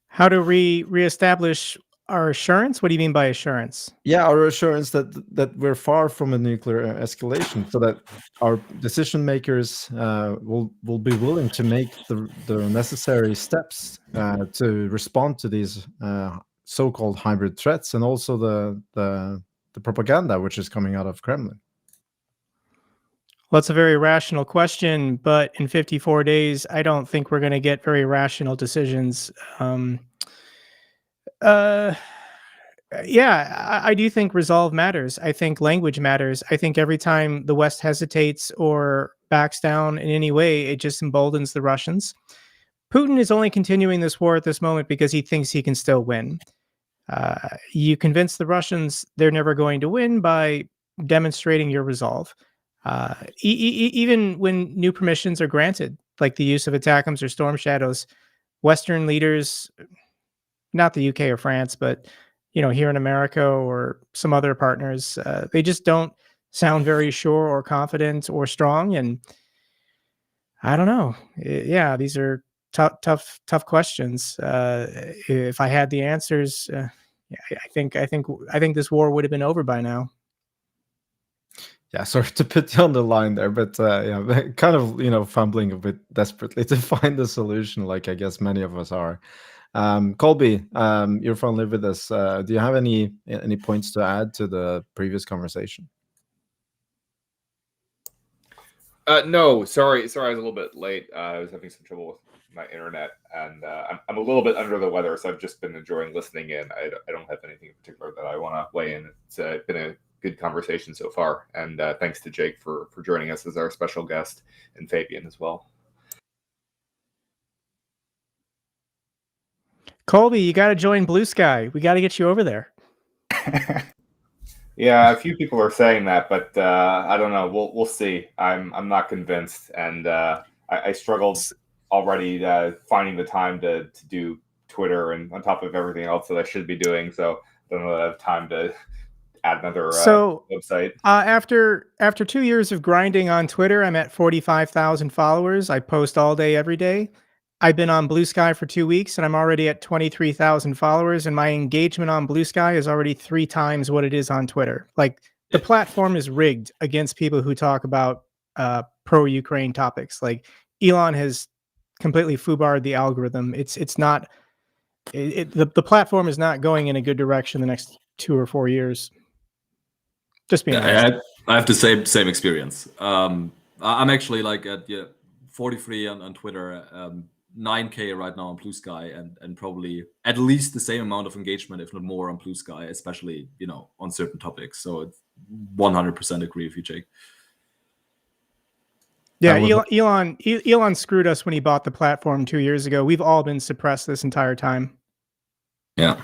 Speaker 5: How to reestablish our assurance? What do you mean by assurance?
Speaker 1: Yeah, our assurance that we're far from a nuclear escalation, so that our decision makers will be willing to make the necessary steps to respond to these so-called hybrid threats, and also the propaganda which is coming out of Kremlin.
Speaker 5: Well, it's a very rational question, but in 54 days, I don't think we're going to get very rational decisions. Yeah, I do think resolve matters. I think language matters. I think every time the West hesitates or backs down in any way, it just emboldens the Russians. Putin is only continuing this war at this moment because he thinks he can still win. You convince the Russians they're never going to win by demonstrating your resolve. Even when new permissions are granted, like the use of ATACMS or Storm Shadows, Western leaders, not the UK or France, but here in America or some other partners, they just don't sound very sure or confident or strong. And I don't know. Yeah, these are tough questions. If I had the answers, yeah, I think this war would have been over by now.
Speaker 1: Yeah, sorry to put you on the line there, but yeah, kind of fumbling a bit desperately to find a solution, like I guess many of us are. Colby, you're finally with us. Do you have any points to add to the previous conversation?
Speaker 7: No, sorry, I was a little bit late. I was having some trouble with my internet, and I'm a little bit under the weather, so I've just been enjoying listening in. I don't have anything in particular that I want to weigh in. It's been a good conversation so far, and thanks to Jake for joining us as our special guest, and Fabian as well.
Speaker 5: Colby, you got to join Blue Sky. We got to get you over there.
Speaker 7: Yeah, a few people are saying that, but I don't know. We'll see. I'm not convinced, and I struggled already finding the time to do Twitter, and on top of everything else that I should be doing. So I don't know that I have time to add another website.
Speaker 5: After 2 years of grinding on Twitter, I'm at 45,000 followers. I post all day, every day. I've been on Blue Sky for 2 weeks, and I'm already at 23,000 followers, and my engagement on Blue Sky is already 3 times what it is on Twitter. Like, the platform is rigged against people who talk about pro-Ukraine topics. Like, Elon has completely foobarred the algorithm. It's not the platform is not going in a good direction the next 2 or 4 years. Just being honest.
Speaker 6: I have the same experience. I'm actually like at 43 on Twitter. 9K right now on Blue Sky, and probably at least the same amount of engagement, if not more, on Blue Sky, especially on certain topics. So it's 100% agree with you, Jake.
Speaker 5: Yeah, Elon screwed us when he bought the platform 2 years ago. We've all been suppressed this entire time.
Speaker 6: Yeah.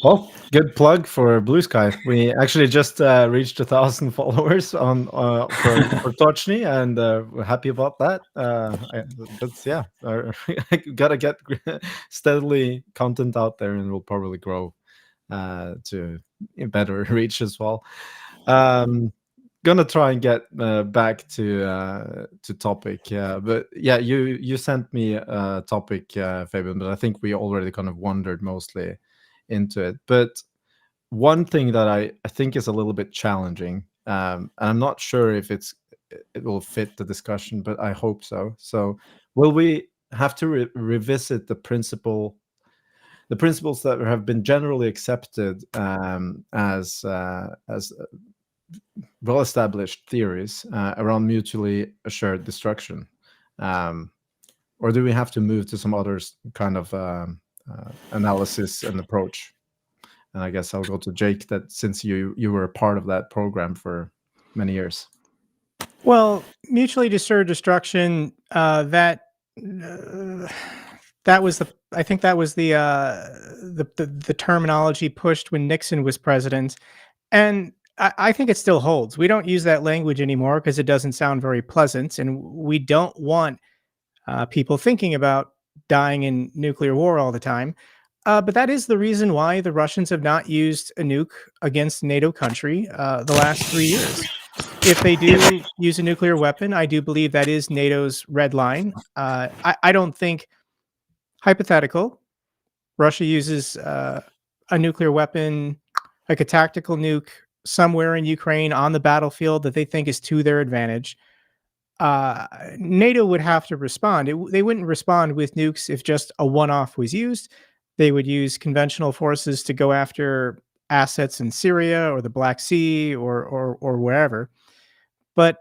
Speaker 1: Well, good plug for Blue Sky. We actually just reached 1,000 followers on for Tochnyi, and we're happy about that. I gotta get steadily content out there, and we'll probably grow to better reach as well. Gonna try and get back to topic. But yeah, you sent me a topic, Fabian, but I think we already kind of wandered mostly into it. But one thing that I think is a little bit challenging, and I'm not sure if it will fit the discussion, but I hope so. So will we have to revisit the principles that have been generally accepted as well-established theories around mutually assured destruction, or do we have to move to some other kind of analysis and approach? And I guess I'll go to Jake, that since you were a part of that program for many years.
Speaker 5: Well, mutually assured destruction, that I think that was the terminology pushed when Nixon was president, and I think it still holds. We don't use that language anymore because it doesn't sound very pleasant, and we don't want people thinking about dying in nuclear war all the time. But that is the reason why the Russians have not used a nuke against a NATO country the last 3 years. If they do use a nuclear weapon, I do believe that is NATO's red line. I don't think, hypothetical, Russia uses a nuclear weapon, like a tactical nuke, somewhere in Ukraine on the battlefield that they think is to their advantage. NATO would have to respond. They wouldn't respond with nukes if just a one-off was used. They would use conventional forces to go after assets in Syria or the Black Sea or wherever. But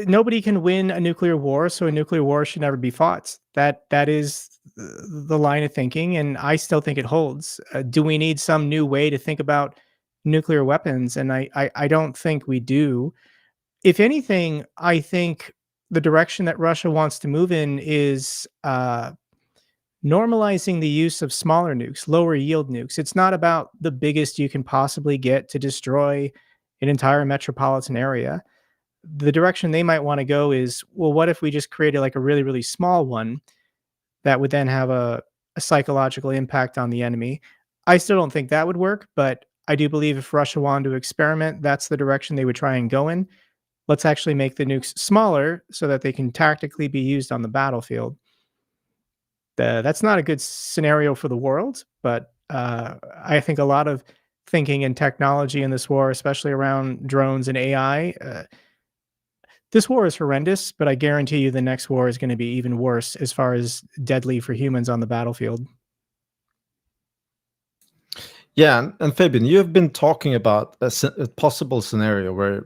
Speaker 5: nobody can win a nuclear war, so a nuclear war should never be fought. That is the line of thinking, and I still think it holds. Do we need some new way to think about nuclear weapons? And I don't think we do. If anything, I think the direction that Russia wants to move in is normalizing the use of smaller nukes, lower yield nukes. It's not about the biggest you can possibly get to destroy an entire metropolitan area. The direction they might want to go is, well, what if we just created like a really, really small one that would then have a psychological impact on the enemy? I still don't think that would work, but I do believe if Russia wanted to experiment, that's the direction they would try and go in. Let's actually make the nukes smaller so that they can tactically be used on the battlefield. That's not a good scenario for the world, but I think a lot of thinking and technology in this war, especially around drones and AI, this war is horrendous, but I guarantee you the next war is going to be even worse as far as deadly for humans on the battlefield.
Speaker 1: Yeah, and Fabian, you have been talking about a possible scenario where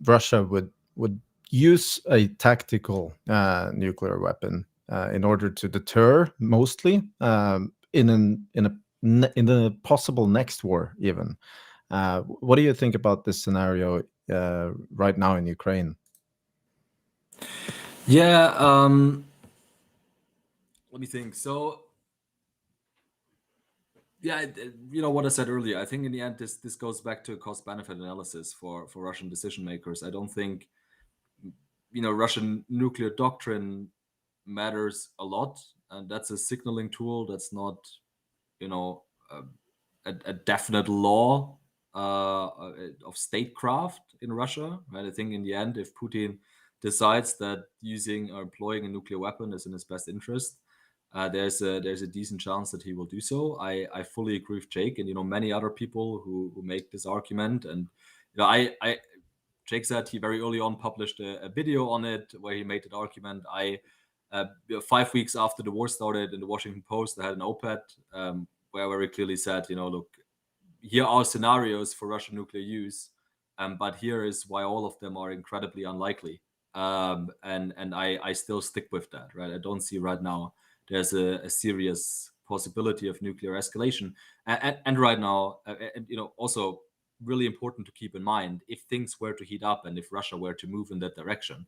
Speaker 1: Russia would use a tactical nuclear weapon in order to deter, mostly in a possible next war. Even, what do you think about this scenario right now in Ukraine?
Speaker 6: Yeah, let me think. So, yeah, you know what I said earlier. I think in the end, this goes back to a cost-benefit analysis for Russian decision makers. I don't think, Russian nuclear doctrine matters a lot, and that's a signaling tool. That's not, a definite law of statecraft in Russia. Right? I think in the end, if Putin decides that using or employing a nuclear weapon is in his best interest, there's a decent chance that he will do so. I fully agree with Jake and many other people who make this argument. And Jake said he very early on published a video on it where he made that argument. 5 weeks after the war started in the Washington Post, I had an op-ed where I very clearly said, look, here are scenarios for Russian nuclear use, but here is why all of them are incredibly unlikely. And I still stick with that, right? I don't see right now there's a serious possibility of nuclear escalation. And right now, also really important to keep in mind, if things were to heat up and if Russia were to move in that direction,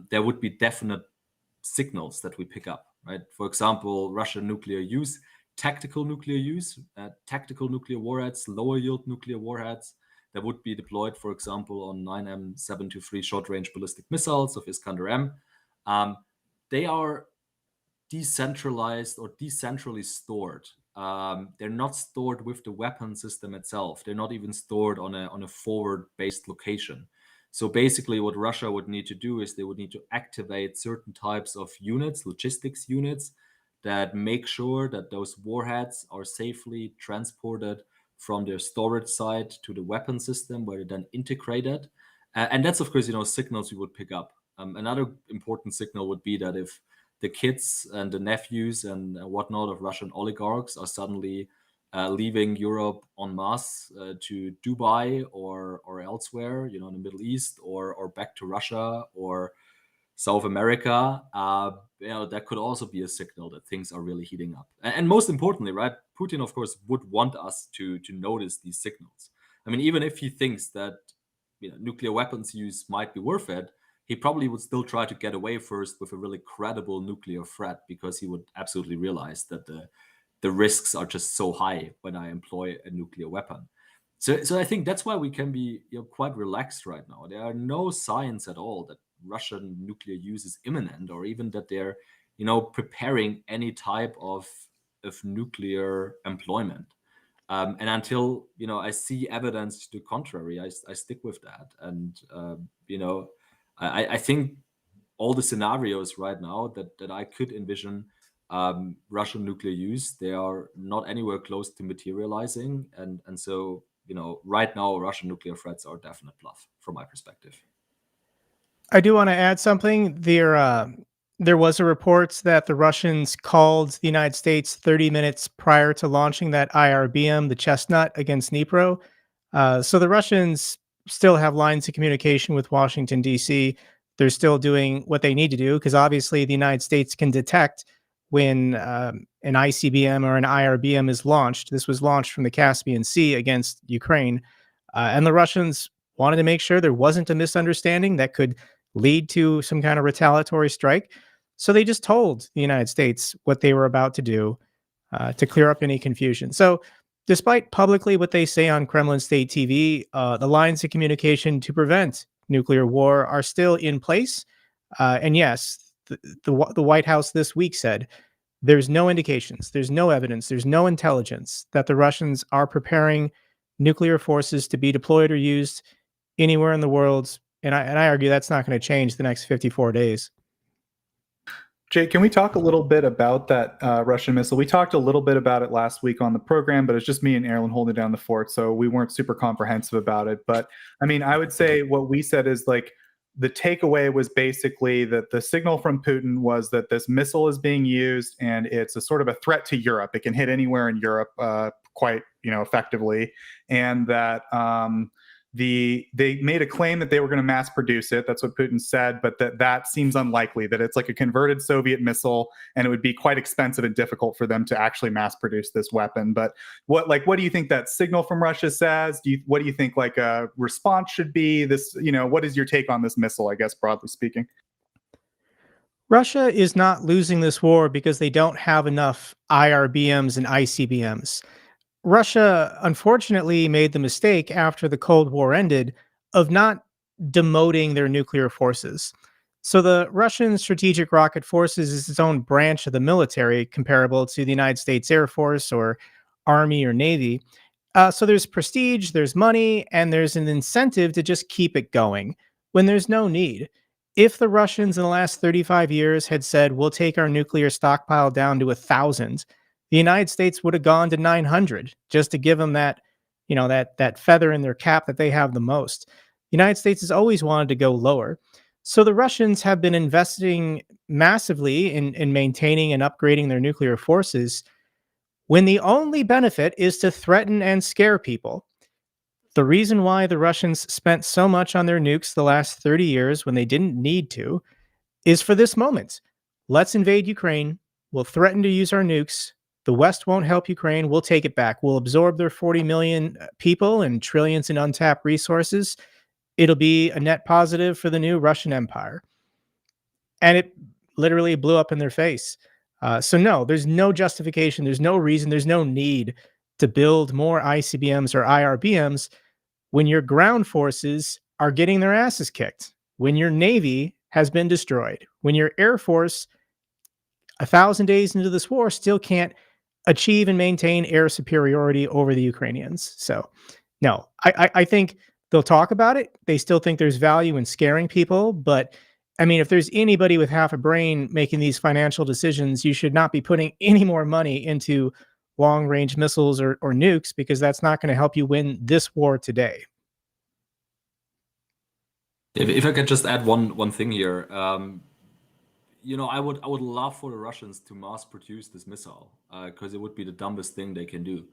Speaker 6: there would be definite signals that we pick up, right? For example, Russian nuclear use, tactical nuclear use, tactical nuclear warheads, lower yield nuclear warheads that would be deployed, for example, on 9M723 short-range ballistic missiles of Iskander-M. They are decentralized or decentrally stored. They're not stored with the weapon system itself. They're not even stored on a forward-based location. So basically what Russia would need to do is they would need to activate certain types of units, logistics units, that make sure that those warheads are safely transported from their storage site to the weapon system where they're then integrated. And that's, of course, signals we would pick up. Another important signal would be that if the kids and the nephews and whatnot of Russian oligarchs are suddenly leaving Europe en masse to Dubai or elsewhere, in the Middle East or back to Russia or South America, that could also be a signal that things are really heating up. And most importantly, right, Putin, of course, would want us to notice these signals. I mean, even if he thinks that nuclear weapons use might be worth it, he probably would still try to get away first with a really credible nuclear threat, because he would absolutely realize that the risks are just so high when I employ a nuclear weapon. So I think that's why we can be quite relaxed right now. There are no signs at all that Russian nuclear use is imminent, or even that they're preparing any type of nuclear employment. And until I see evidence to the contrary, I stick with that. And I think all the scenarios right now that I could envision Russian nuclear use, they are not anywhere close to materializing. And so right now, Russian nuclear threats are a definite bluff from my perspective.
Speaker 5: I do want to add something. There was a report that the Russians called the United States 30 minutes prior to launching that IRBM, the Chestnut, against Dnipro. So the Russians still have lines of communication with Washington, D.C. They're still doing what they need to do, because obviously the United States can detect when an ICBM or an IRBM is launched. This was launched from the Caspian Sea against Ukraine. And the Russians wanted to make sure there wasn't a misunderstanding that could lead to some kind of retaliatory strike. So they just told the United States what they were about to do to clear up any confusion. So despite publicly what they say on Kremlin State TV, the lines of communication to prevent nuclear war are still in place. And yes, the White House this week said there's no indications, there's no evidence, there's no intelligence that the Russians are preparing nuclear forces to be deployed or used anywhere in the world. And I argue that's not going to change the next 54 days.
Speaker 4: Jay, can we talk a little bit about that Russian missile? We talked a little bit about it last week on the program, but it's just me and Erlend holding down the fort, so we weren't super comprehensive about it. But I mean, I would say what we said is like the takeaway was basically that the signal from Putin was that this missile is being used and it's a sort of a threat to Europe. It can hit anywhere in Europe quite effectively, and that they made a claim that they were going to mass produce it. That's what Putin said, but that seems unlikely, that it's like a converted Soviet missile and it would be quite expensive and difficult for them to actually mass produce this weapon. But what do you think that signal from Russia says? What do you think like a response should be? What is your take on this missile, I guess, broadly speaking?
Speaker 5: Russia is not losing this war because they don't have enough IRBMs and ICBMs. Russia, unfortunately, made the mistake after the Cold War ended of not demoting their nuclear forces. So the Russian Strategic Rocket Forces is its own branch of the military, comparable to the United States Air Force or Army or Navy. So there's prestige, there's money, and there's an incentive to just keep it going when there's no need. If the Russians in the last 35 years had said, we'll take our nuclear stockpile down to 1,000, the United States would have gone to 900 just to give them that, that feather in their cap that they have the most. The United States has always wanted to go lower. So the Russians have been investing massively in maintaining and upgrading their nuclear forces when the only benefit is to threaten and scare people. The reason why the Russians spent so much on their nukes the last 30 years when they didn't need to is for this moment. Let's invade Ukraine. We'll threaten to use our nukes. The West won't help Ukraine. We'll take it back. We'll absorb their 40 million people and trillions in untapped resources. It'll be a net positive for the new Russian Empire. And it literally blew up in their face. So no, there's no justification. There's no reason. There's no need to build more ICBMs or IRBMs when your ground forces are getting their asses kicked, when your Navy has been destroyed, when your Air Force, 1,000 days into this war, still can't achieve and maintain air superiority over the Ukrainians. So no, I think they'll talk about it. They still think there's value in scaring people. But I mean, if there's anybody with half a brain making these financial decisions, you should not be putting any more money into long-range missiles or nukes, because that's not going to help you win this war today.
Speaker 6: If I could just add one thing here, I would love for the Russians to mass produce this missile, because it would be the dumbest thing they can do.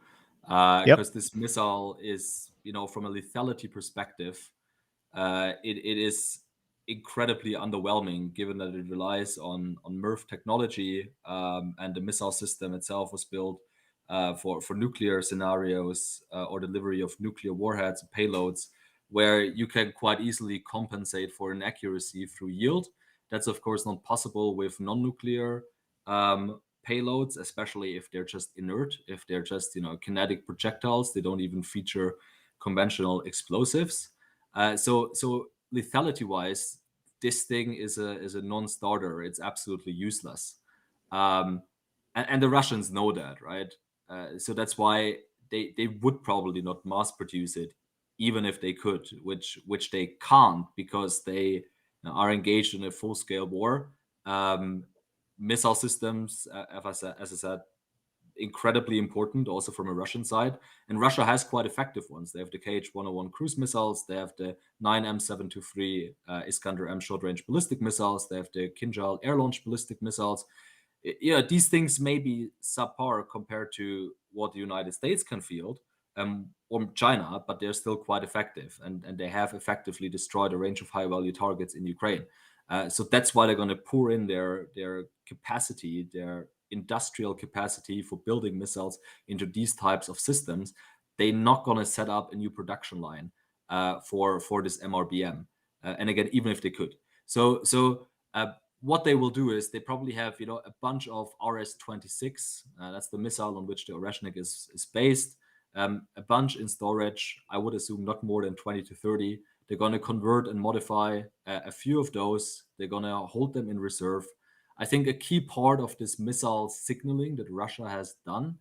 Speaker 6: Because this missile is, from a lethality perspective, it is incredibly underwhelming, given that it relies on MIRV technology, and the missile system itself was built for nuclear scenarios or delivery of nuclear warheads and payloads. where you can quite easily compensate for inaccuracy through yield. That's of course not possible with non-nuclear payloads, especially if they're just inert, if they're just kinetic projectiles. They don't even feature conventional explosives. So lethality-wise, this thing is a non-starter. It's absolutely useless, and the Russians know that, right? So that's why they would probably not mass produce it, even if they could, which they can't because they are engaged in a full-scale war. Missile systems, as I said, incredibly important also from a Russian side. And Russia has quite effective ones. They have the KH-101 cruise missiles. They have the 9M723 Iskander-M short-range ballistic missiles. They have the Kinjal air-launched ballistic missiles. These things may be subpar compared to what the United States can field or China, but they're still quite effective. And they have effectively destroyed a range of high-value targets in Ukraine. So that's why they're going to pour in their capacity, their industrial capacity for building missiles into these types of systems. They're not going to set up a new production line for this MRBM. And again, even if they could. So what they will do is they probably have a bunch of RS-26. That's the missile on which the Oreshnik is based. A bunch in storage. I would assume not more than 20 to 30. They're going to convert and modify a few of those. They're going to hold them in reserve. I think a key part of this missile signaling that Russia has done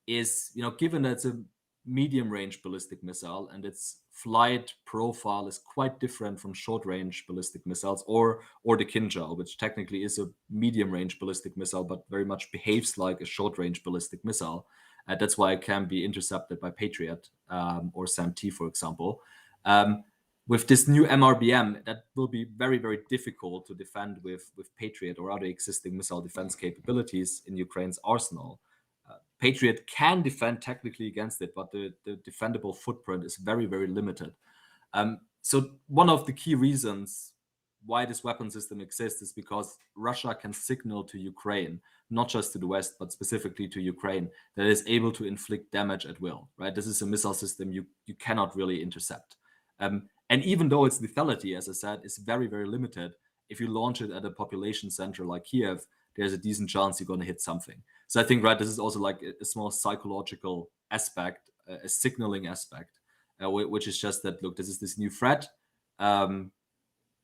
Speaker 6: is, given that it's a medium-range ballistic missile and its flight profile is quite different from short-range ballistic missiles or the Kinjal, which technically is a medium-range ballistic missile, but very much behaves like a short-range ballistic missile. That's why it can be intercepted by Patriot or SAM-T, for example. With this new MRBM, that will be very, very difficult to defend with Patriot or other existing missile defense capabilities in Ukraine's arsenal. Patriot can defend technically against it, but the defendable footprint is very, very limited. So one of the key reasons why this weapon system exists is because Russia can signal to Ukraine, not just to the West, but specifically to Ukraine, that it is able to inflict damage at will, right? This is a missile system you cannot really intercept. And even though its lethality, as I said, is very, very limited, if you launch it at a population center like Kyiv, there's a decent chance you're going to hit something. So I think, right, this is also like a small psychological aspect, a signaling aspect, which is just that, look, this is this new threat.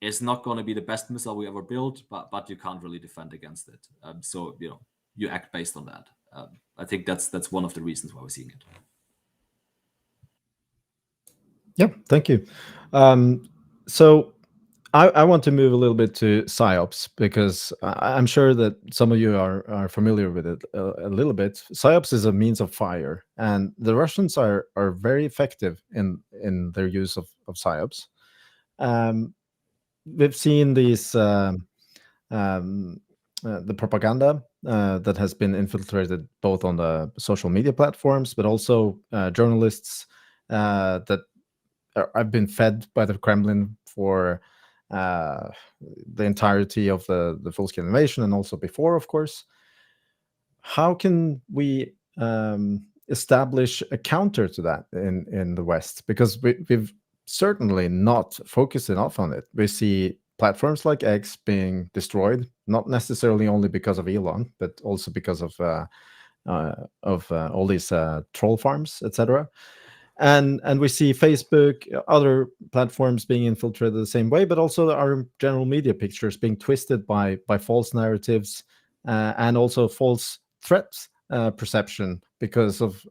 Speaker 6: It's not going to be the best missile we ever built, but you can't really defend against it. So, you act based on that. I think that's one of the reasons why we're seeing it.
Speaker 1: Yeah, thank you. So I want to move a little bit to PSYOPs because I'm sure that some of you are familiar with it a little bit. PSYOPs is a means of fire, and the Russians are very effective in their use of PSYOPs. We've seen these the propaganda that has been infiltrated both on the social media platforms, but also journalists that have been fed by the Kremlin for the entirety of the full-scale invasion and also before, of course. How can we establish a counter to that in the West? Because we've certainly not focused enough on it. We see platforms like X being destroyed, not necessarily only because of Elon, but also because of all these troll farms, etc. And we see Facebook, other platforms being infiltrated the same way, but also our general media pictures being twisted by false narratives and also false threat perception because of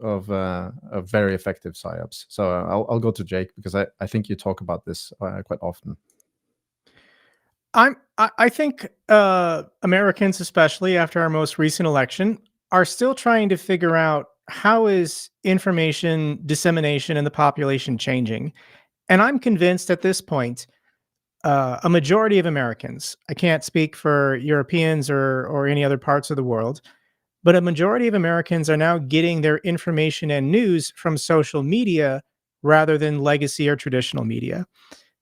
Speaker 1: very effective PSYOPs. So I'll go to Jake because I think you talk about this quite often.
Speaker 5: I think Americans, especially after our most recent election, are still trying to figure out how is information dissemination in the population changing. And I'm convinced at this point, a majority of Americans, I can't speak for Europeans or any other parts of the world, but a majority of Americans are now getting their information and news from social media rather than legacy or traditional media.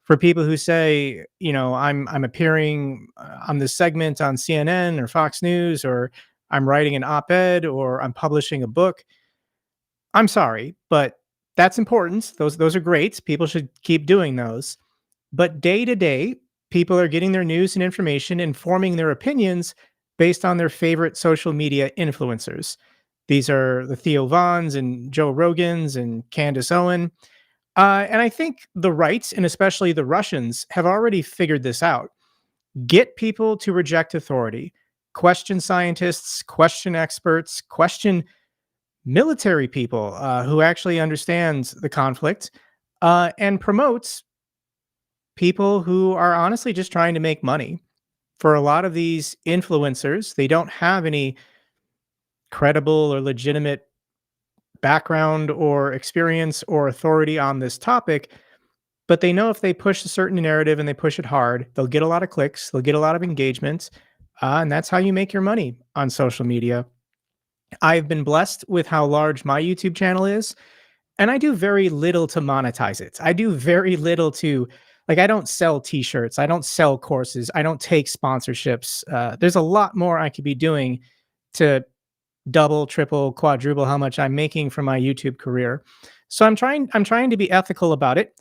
Speaker 5: For people who say, I'm appearing on this segment on CNN or Fox News, or I'm writing an op-ed, or I'm publishing a book, I'm sorry, but that's important. Those are great. People should keep doing those. But day to day, people are getting their news and information and forming their opinions based on their favorite social media influencers. These are the Theo Vons and Joe Rogans and Candace Owen. And I think the right, and especially the Russians, have already figured this out. Get people to reject authority, question scientists, question experts, question military people who actually understand the conflict, and promote people who are honestly just trying to make money. For a lot of these influencers, they don't have any credible or legitimate background or experience or authority on this topic, but they know if they push a certain narrative and they push it hard, they'll get a lot of clicks, they'll get a lot of engagement, and that's how you make your money on social media. I've been blessed with how large my YouTube channel is, and I do very little to monetize it. I do very little to, like, I don't sell t-shirts, I don't sell courses, I don't take sponsorships. There's a lot more I could be doing to double, triple, quadruple how much I'm making from my YouTube career. So I'm trying to be ethical about it,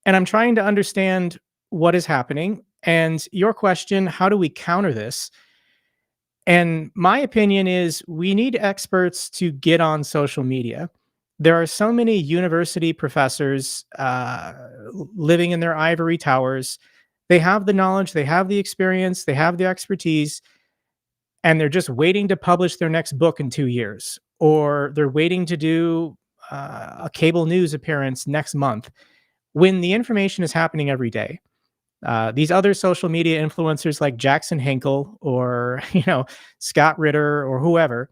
Speaker 5: and I'm trying to understand what is happening. And your question, how do we counter this? And my opinion is we need experts to get on social media. There are so many university professors living in their ivory towers. They have the knowledge, they have the experience, they have the expertise, and they're just waiting to publish their next book in 2 years, or they're waiting to do a cable news appearance next month, when the information is happening every day. These other social media influencers like Jackson Hinkle or Scott Ritter or whoever,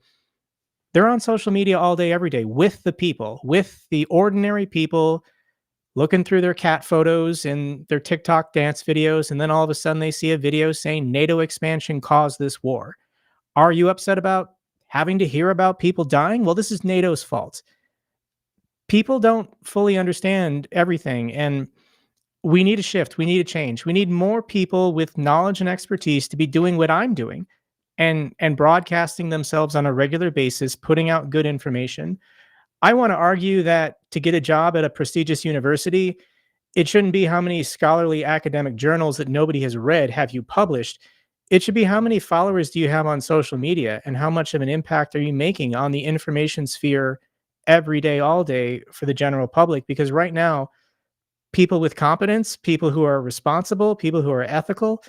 Speaker 5: they're on social media all day, every day with the people, with the ordinary people, looking through their cat photos and their TikTok dance videos, and then all of a sudden they see a video saying NATO expansion caused this war. Are you upset about having to hear about people dying? Well, this is NATO's fault. People don't fully understand everything, and we need a shift. We need a change. We need more people with knowledge and expertise to be doing what I'm doing and broadcasting themselves on a regular basis, putting out good information. I want to argue that to get a job at a prestigious university, it shouldn't be how many scholarly academic journals that nobody has read have you published. It should be how many followers do you have on social media and how much of an impact are you making on the information sphere every day, all day for the general public? Because right now, people with competence, people who are responsible, people who are ethical,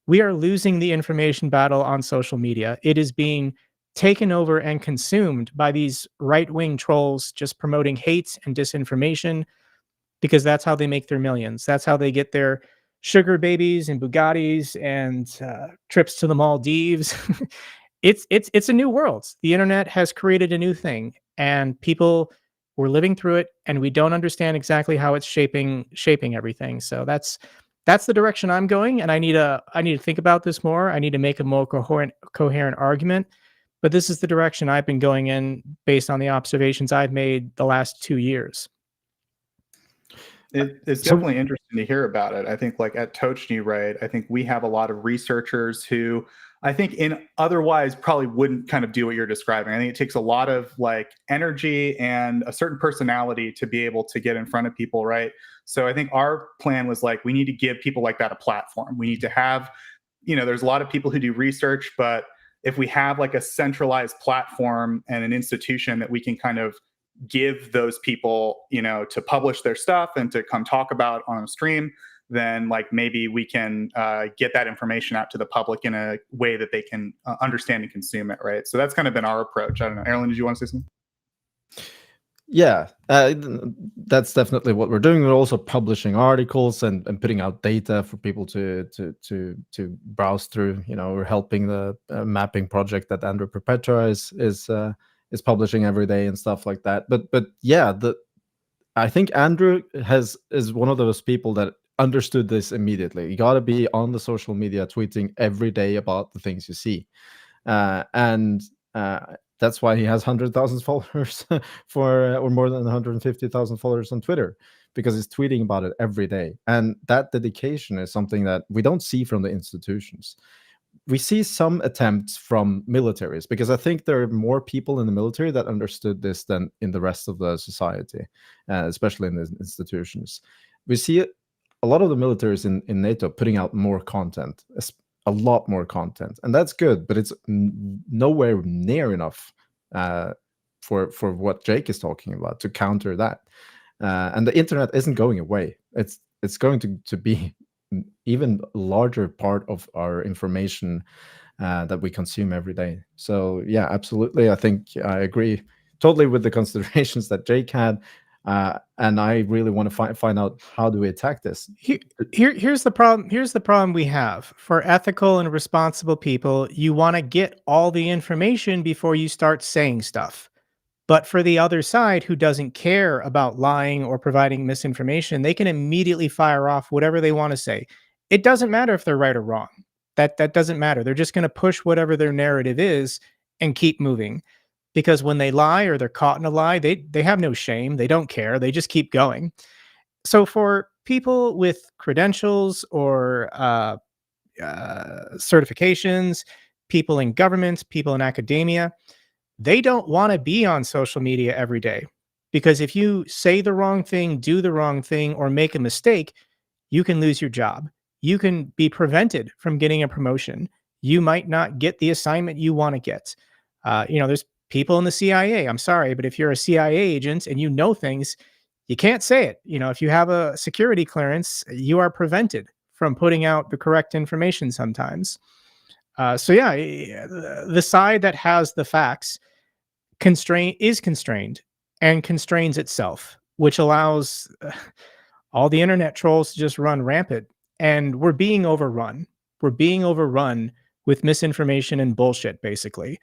Speaker 5: we are losing the information battle on social media. It is being taken over and consumed by these right-wing trolls just promoting hate and disinformation, because that's how they make their millions. That's how they get their sugar babies and Bugattis and trips to the Maldives. It's a new world. The internet has created a new thing, and people, we're living through it, and we don't understand exactly how it's shaping everything. So that's the direction I'm going, and I need to think about this more. I need to make a more coherent argument. But this is the direction I've been going in based on the observations I've made the last 2 years.
Speaker 4: It's definitely interesting to hear about it. I think, like, at Tochnyi, right, I think we have a lot of researchers who I think in otherwise probably wouldn't kind of do what you're describing. I think it takes a lot of like energy and a certain personality to be able to get in front of people, right? So I think our plan was like, we need to give people like that a platform. We need to have, there's a lot of people who do research, but if we have like a centralized platform and an institution that we can kind of give those people, to publish their stuff and to come talk about on a stream, then like maybe we can get that information out to the public in a way that they can understand and consume it, right? So that's kind of been our approach. I don't know, Erlend, did you want to say something?
Speaker 1: Yeah, that's definitely what we're doing. We're also publishing articles and putting out data for people to browse through. We're helping the mapping project that Andrew Perpetua is publishing every day and stuff like that. But yeah, I think Andrew is one of those people that understood this immediately. You got to be on the social media tweeting every day about the things you see, and that's why he has 100,000 followers or more than 150,000 followers on Twitter, because he's tweeting about it every day. And that dedication is something that we don't see from the institutions. we see some attempts from militaries, because I think there are more people in the military that understood this than in the rest of the society, especially in the institutions. We see a lot of the militaries in NATO putting out more content, a lot more content, and that's good, but it's nowhere near enough for what Jake is talking about to counter that. And the internet isn't going away. It's going to be even larger part of our information that we consume every day. So yeah, absolutely. I think I agree totally with the considerations that Jake had. And I really want to find out, how do we attack this?
Speaker 5: Here's the problem. Here's the problem we have. For ethical and responsible people, you want to get all the information before you start saying stuff. But for the other side, who doesn't care about lying or providing misinformation, they can immediately fire off whatever they want to say. It doesn't matter if they're right or wrong. That doesn't matter. They're just going to push whatever their narrative is and keep moving. Because when they lie or they're caught in a lie, they have no shame. They don't care. They just keep going. So for people with credentials or certifications, people in government, people in academia, they don't want to be on social media every day, because if you say the wrong thing, do the wrong thing, or make a mistake, you can lose your job. You can be prevented from getting a promotion. You might not get the assignment you want to get. There's people in the CIA. I'm sorry, but if you're a CIA agent and you know things, you can't say it. If you have a security clearance, you are prevented from putting out the correct information sometimes. So yeah, the side that has the facts is constrained and constrains itself, which allows all the internet trolls to just run rampant. And we're being overrun. We're being overrun with misinformation and bullshit, basically.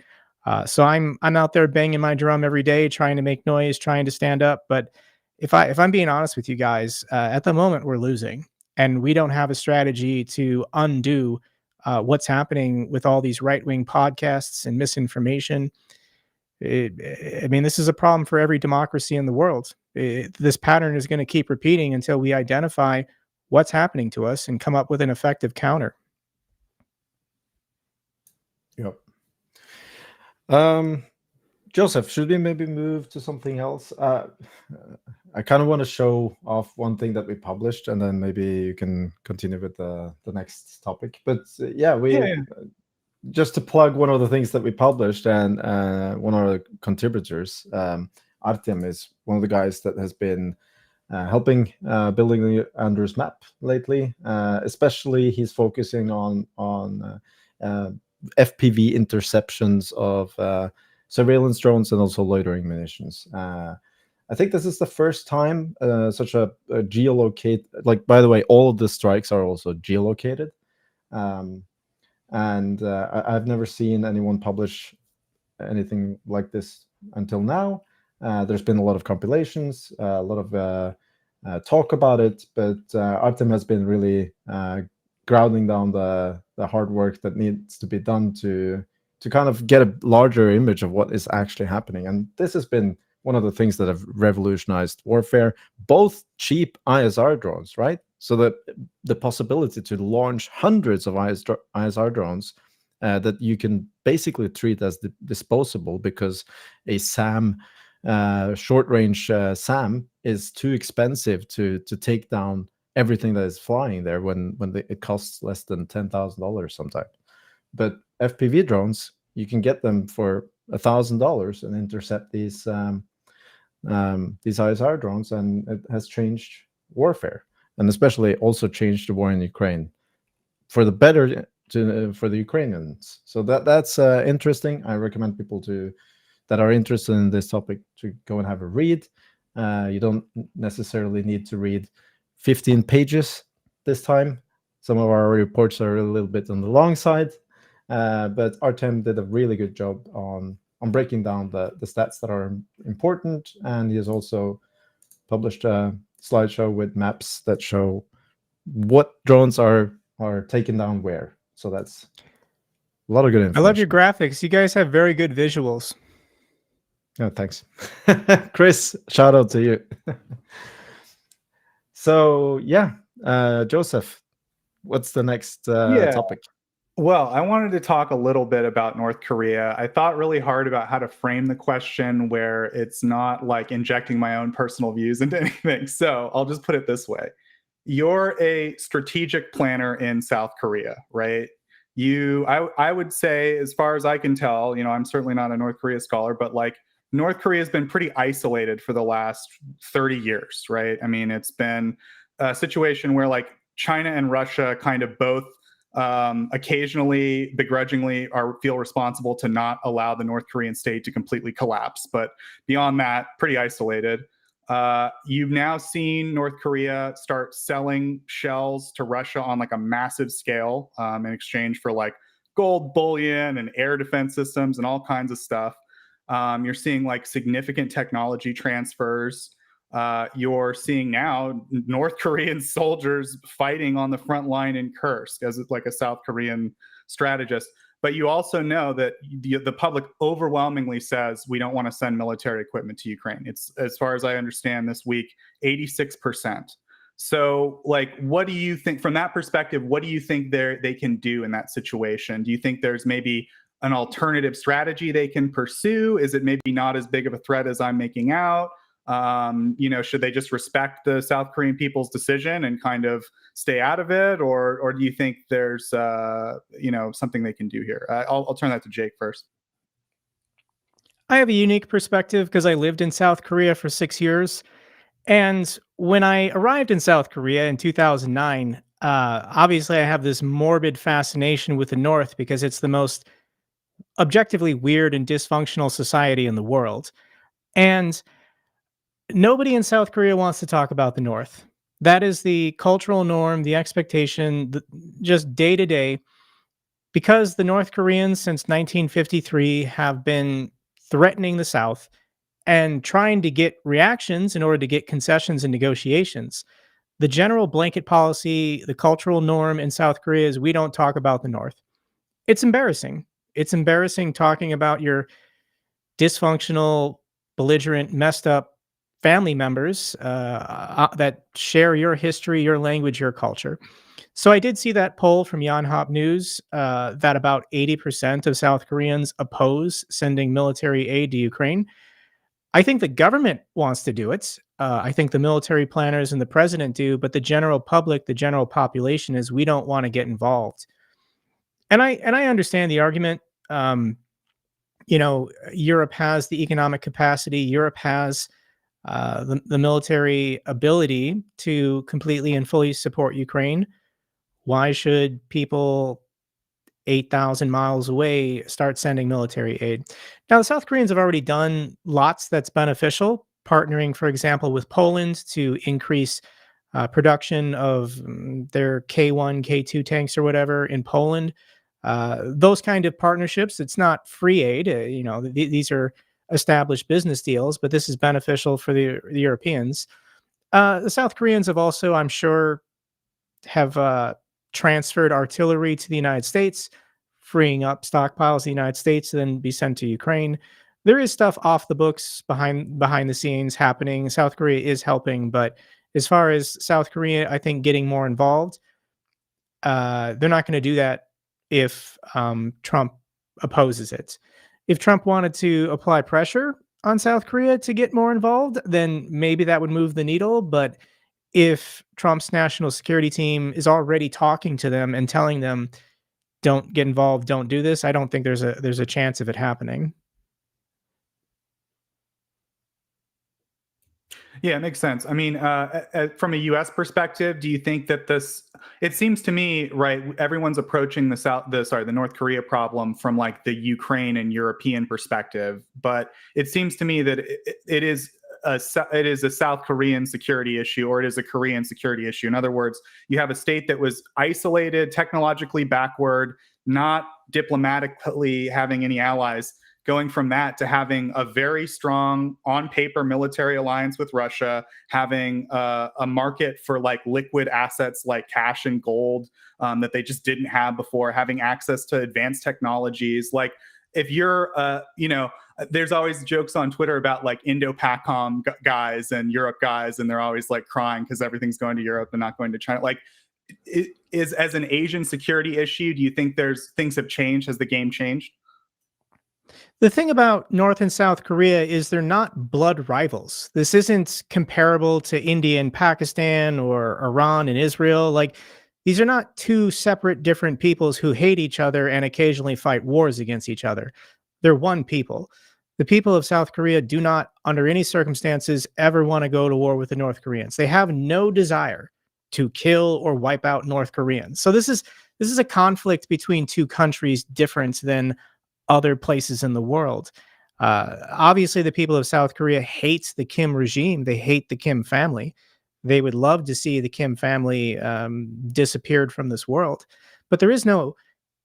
Speaker 5: So I'm out there banging my drum every day, trying to make noise, trying to stand up. But if I'm being honest with you guys, at the moment we're losing, and we don't have a strategy to undo what's happening with all these right-wing podcasts and misinformation. This is a problem for every democracy in the world. This pattern is going to keep repeating until we identify what's happening to us and come up with an effective counter.
Speaker 1: Yep. Joseph, should we maybe move to something else? I kind of want to show off one thing that we published, and then maybe you can continue with the next topic. But just to plug one of the things that we published, and one of the contributors, Artem, is one of the guys that has been helping building the Andrews map lately. Especially, he's focusing on FPV interceptions of surveillance drones and also loitering munitions. I think this is the first time such a geolocate. By the way, all of the strikes are also geolocated. And I've never seen anyone publish anything like this until now. There's been a lot of compilations, a lot of talk about it, but Artem has been really grounding down the hard work that needs to be done to kind of get a larger image of what is actually happening. And this has been one of the things that have revolutionized warfare, both cheap ISR drones, right? So that the possibility to launch hundreds of ISR drones that you can basically treat as disposable, because a SAM, short-range SAM, is too expensive to take down everything that is flying there when it costs less than $10,000 sometimes. But FPV drones, you can get them for $1,000 and intercept these ISR drones, and it has changed warfare, and especially also changed the war in Ukraine for the better for the Ukrainians. So that's interesting. I recommend people that are interested in this topic to go and have a read. You don't necessarily need to read 15 pages this time. Some of our reports are a little bit on the long side, but Artem did a really good job on breaking down the stats that are important, and he has also published a slideshow with maps that show what drones are taken down where. So that's a lot of good information.
Speaker 5: I love your graphics. You guys have very good visuals.
Speaker 1: Oh, thanks. Chris, shout out to you. So yeah, Joseph, what's the next topic?
Speaker 4: Well, I wanted to talk a little bit about North Korea. I thought really hard about how to frame the question where it's not like injecting my own personal views into anything. So I'll just put it this way. You're a strategic planner in South Korea, right? I would say, as far as I can tell, I'm certainly not a North Korea scholar, but like North Korea has been pretty isolated for the last 30 years, right? I mean, it's been a situation where like China and Russia kind of both occasionally begrudgingly feel responsible to not allow the North Korean state to completely collapse. But beyond that, pretty isolated. You've now seen North Korea start selling shells to Russia on like a massive scale in exchange for like gold bullion and air defense systems and all kinds of stuff. You're seeing like significant technology transfers. You're seeing now North Korean soldiers fighting on the front line in Kursk as like a South Korean strategist. But you also know that the public overwhelmingly says we don't want to send military equipment to Ukraine. It's, as far as I understand this week, 86%. So, like, what do you think from that perspective? What do you think they can do in that situation? Do you think there's maybe an alternative strategy they can pursue? Is it maybe not as big of a threat as I'm making out? Should they just respect the South Korean people's decision and kind of stay out of it, or do you think there's something they can do here? I'll turn that to Jake first.
Speaker 5: I have a unique perspective because I lived in South Korea for 6 years. And when I arrived in South Korea in 2009, obviously I have this morbid fascination with the North because it's the most objectively weird and dysfunctional society in the world. And nobody in South Korea wants to talk about the North. That is the cultural norm, the expectation, just day to day, because the North Koreans since 1953 have been threatening the South and trying to get reactions in order to get concessions and negotiations. The general blanket policy, the cultural norm in South Korea is we don't talk about the North. It's embarrassing. It's embarrassing talking about your dysfunctional, belligerent, messed up family members that share your history, your language, your culture. So I did see that poll from Yonhap News that about 80% of South Koreans oppose sending military aid to Ukraine. I think the government wants to do it. I think the military planners and the president do, but the general public, the general population is we don't want to get involved. And I understand the argument. Europe has the economic capacity. Europe has the military ability to completely and fully support Ukraine. Why should people 8,000 miles away start sending military aid? Now, the South Koreans have already done lots that's beneficial, partnering, for example, with Poland to increase production of their K1, K2 tanks or whatever in Poland. Those kind of partnerships, it's not free aid. These are established business deals, but this is beneficial for the Europeans. The South Koreans have also, I'm sure, have transferred artillery to the United States, freeing up stockpiles in the United States to then be sent to Ukraine. There is stuff off the books behind the scenes happening. South Korea is helping, but as far as South Korea, I think getting more involved, they're not going to do that if Trump opposes it. If Trump wanted to apply pressure on South Korea to get more involved, then maybe that would move the needle. But if Trump's national security team is already talking to them and telling them, don't get involved, don't do this, I don't think there's a chance of it happening.
Speaker 4: Yeah, it makes sense. I mean, from a U.S. perspective, do you think that it seems to me, right, everyone's approaching the North Korea problem from like the Ukraine and European perspective, but it seems to me that it is a South Korean security issue, or it is a Korean security issue. In other words, you have a state that was isolated, technologically backward, not diplomatically having any allies, going from that to having a very strong on paper military alliance with Russia, having a market for like liquid assets like cash and gold that they just didn't have before, having access to advanced technologies. Like if you're, there's always jokes on Twitter about like Indo-PACOM guys and Europe guys, and they're always like crying because everything's going to Europe and not going to China. Like is as an Asian security issue, do you think things have changed? Has the game changed?
Speaker 5: The thing about North and South Korea is they're not blood rivals. This isn't comparable to India and Pakistan or Iran and Israel. Like, these are not two separate different peoples who hate each other and occasionally fight wars against each other. They're one people. The people of South Korea do not, under any circumstances, ever want to go to war with the North Koreans. They have no desire to kill or wipe out North Koreans. So this is a conflict between two countries different than other places in the world. Obviously, the people of South Korea hate the Kim regime. They hate the Kim family. They would love to see the Kim family disappeared from this world. But there is no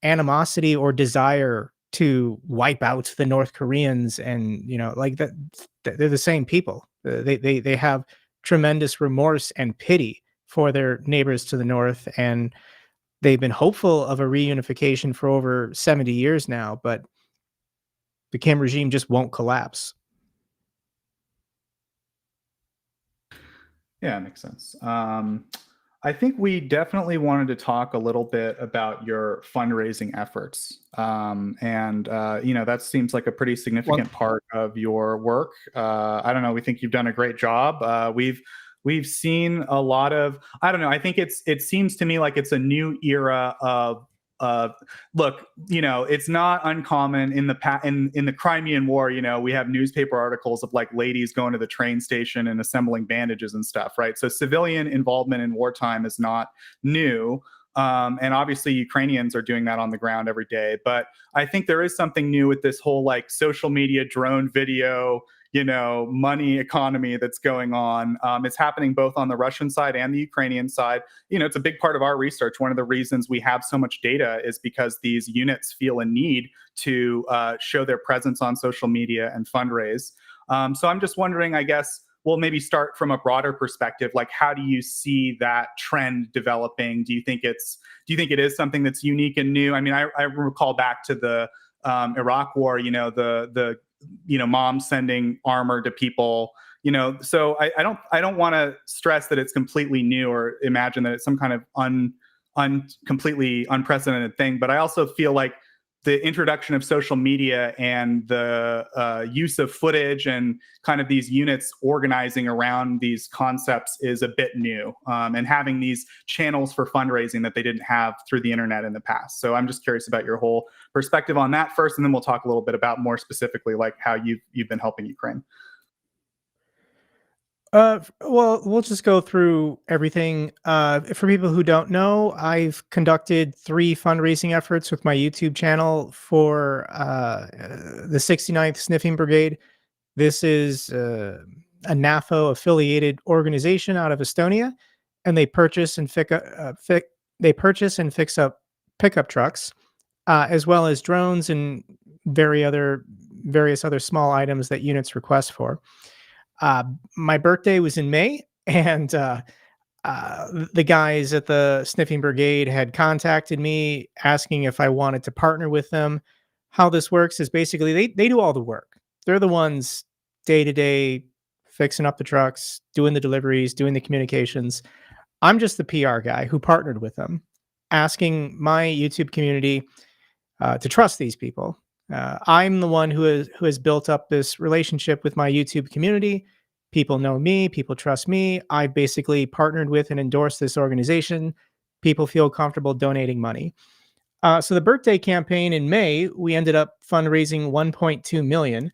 Speaker 5: animosity or desire to wipe out the North Koreans, and like that. They're the same people. They have tremendous remorse and pity for their neighbors to the north, and they've been hopeful of a reunification for over 70 years now, but the Kim regime just won't collapse.
Speaker 4: Yeah, makes sense. I think we definitely wanted to talk a little bit about your fundraising efforts. That seems like a pretty significant part of your work. I don't know. We think you've done a great job. We've seen a lot of, I don't know. I think it seems to me like it's a new era of look, it's not uncommon in the Crimean War. We have newspaper articles of like ladies going to the train station and assembling bandages and stuff, right? So civilian involvement in wartime is not new. And obviously Ukrainians are doing that on the ground every day. But I think there is something new with this whole like social media drone video, money economy that's going on. It's happening both on the Russian side and the Ukrainian side. It's a big part of our research. One of the reasons we have so much data is because these units feel a need to show their presence on social media and fundraise. So I'm just wondering, I guess, we'll maybe start from a broader perspective. Like, how do you see that trend developing? Do you think it is something that's unique and new? I mean, I recall back to the Iraq War, the mom sending armor to people, so I don't want to stress that it's completely new or imagine that it's some kind of completely unprecedented thing. But I also feel like the introduction of social media and the use of footage and kind of these units organizing around these concepts is a bit new, and having these channels for fundraising that they didn't have through the internet in the past. So I'm just curious about your whole perspective on that first, and then we'll talk a little bit about more specifically like how you've been helping Ukraine.
Speaker 5: Well, we'll just go through everything. For people who don't know, I've conducted 3 fundraising efforts with my YouTube channel for the 69th Sniffing Brigade. This is a NAFO affiliated organization out of Estonia, and they purchase and fix up pickup trucks, as well as drones and various other small items that units request for. My birthday was in May, and the guys at the Sniffing Brigade had contacted me asking if I wanted to partner with them. How this works is basically they do all the work. They're the ones day to day fixing up the trucks, doing the deliveries, doing the communications. I'm just the PR guy who partnered with them, asking my YouTube community to trust these people. I'm the one who has built up this relationship with my YouTube community. People know me. People trust me. I basically partnered with and endorsed this organization. People feel comfortable donating money. So the birthday campaign in May, we ended up fundraising 1.2 million,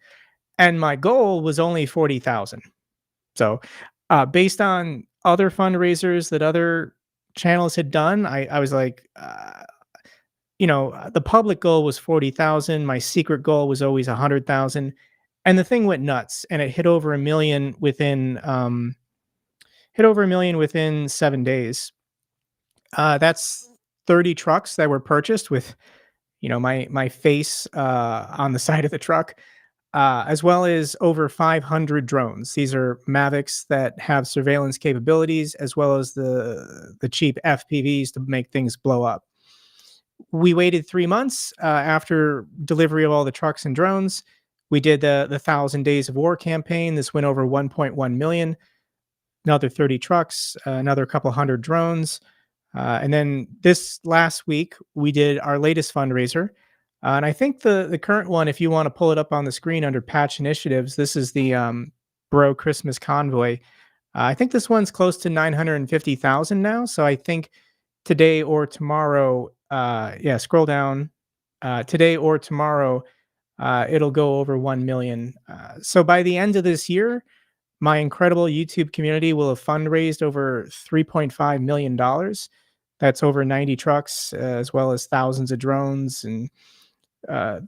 Speaker 5: and my goal was only 40,000. So based on other fundraisers that other channels had done, I was like, the public goal was 40,000. My secret goal was always 100,000. And the thing went nuts, and it hit over 1 million within 7 days. That's 30 trucks that were purchased with, my face on the side of the truck, as well as over 500 drones. These are Mavics that have surveillance capabilities, as well as the cheap FPVs to make things blow up. We waited 3 months after delivery of all the trucks and drones. We did the 1,000 Days of War campaign. This went over 1.1 million. Another 30 trucks, another couple hundred drones. And then this last week, we did our latest fundraiser. And I think the current one, if you want to pull it up on the screen under patch initiatives, this is the Broe Christmas Convoy. I think this one's close to 950,000 now. So I think today or tomorrow, scroll down. Today or tomorrow, it'll go over 1 million. So by the end of this year, my incredible YouTube community will have fundraised over $3.5 million. That's over 90 trucks, as well as thousands of drones. And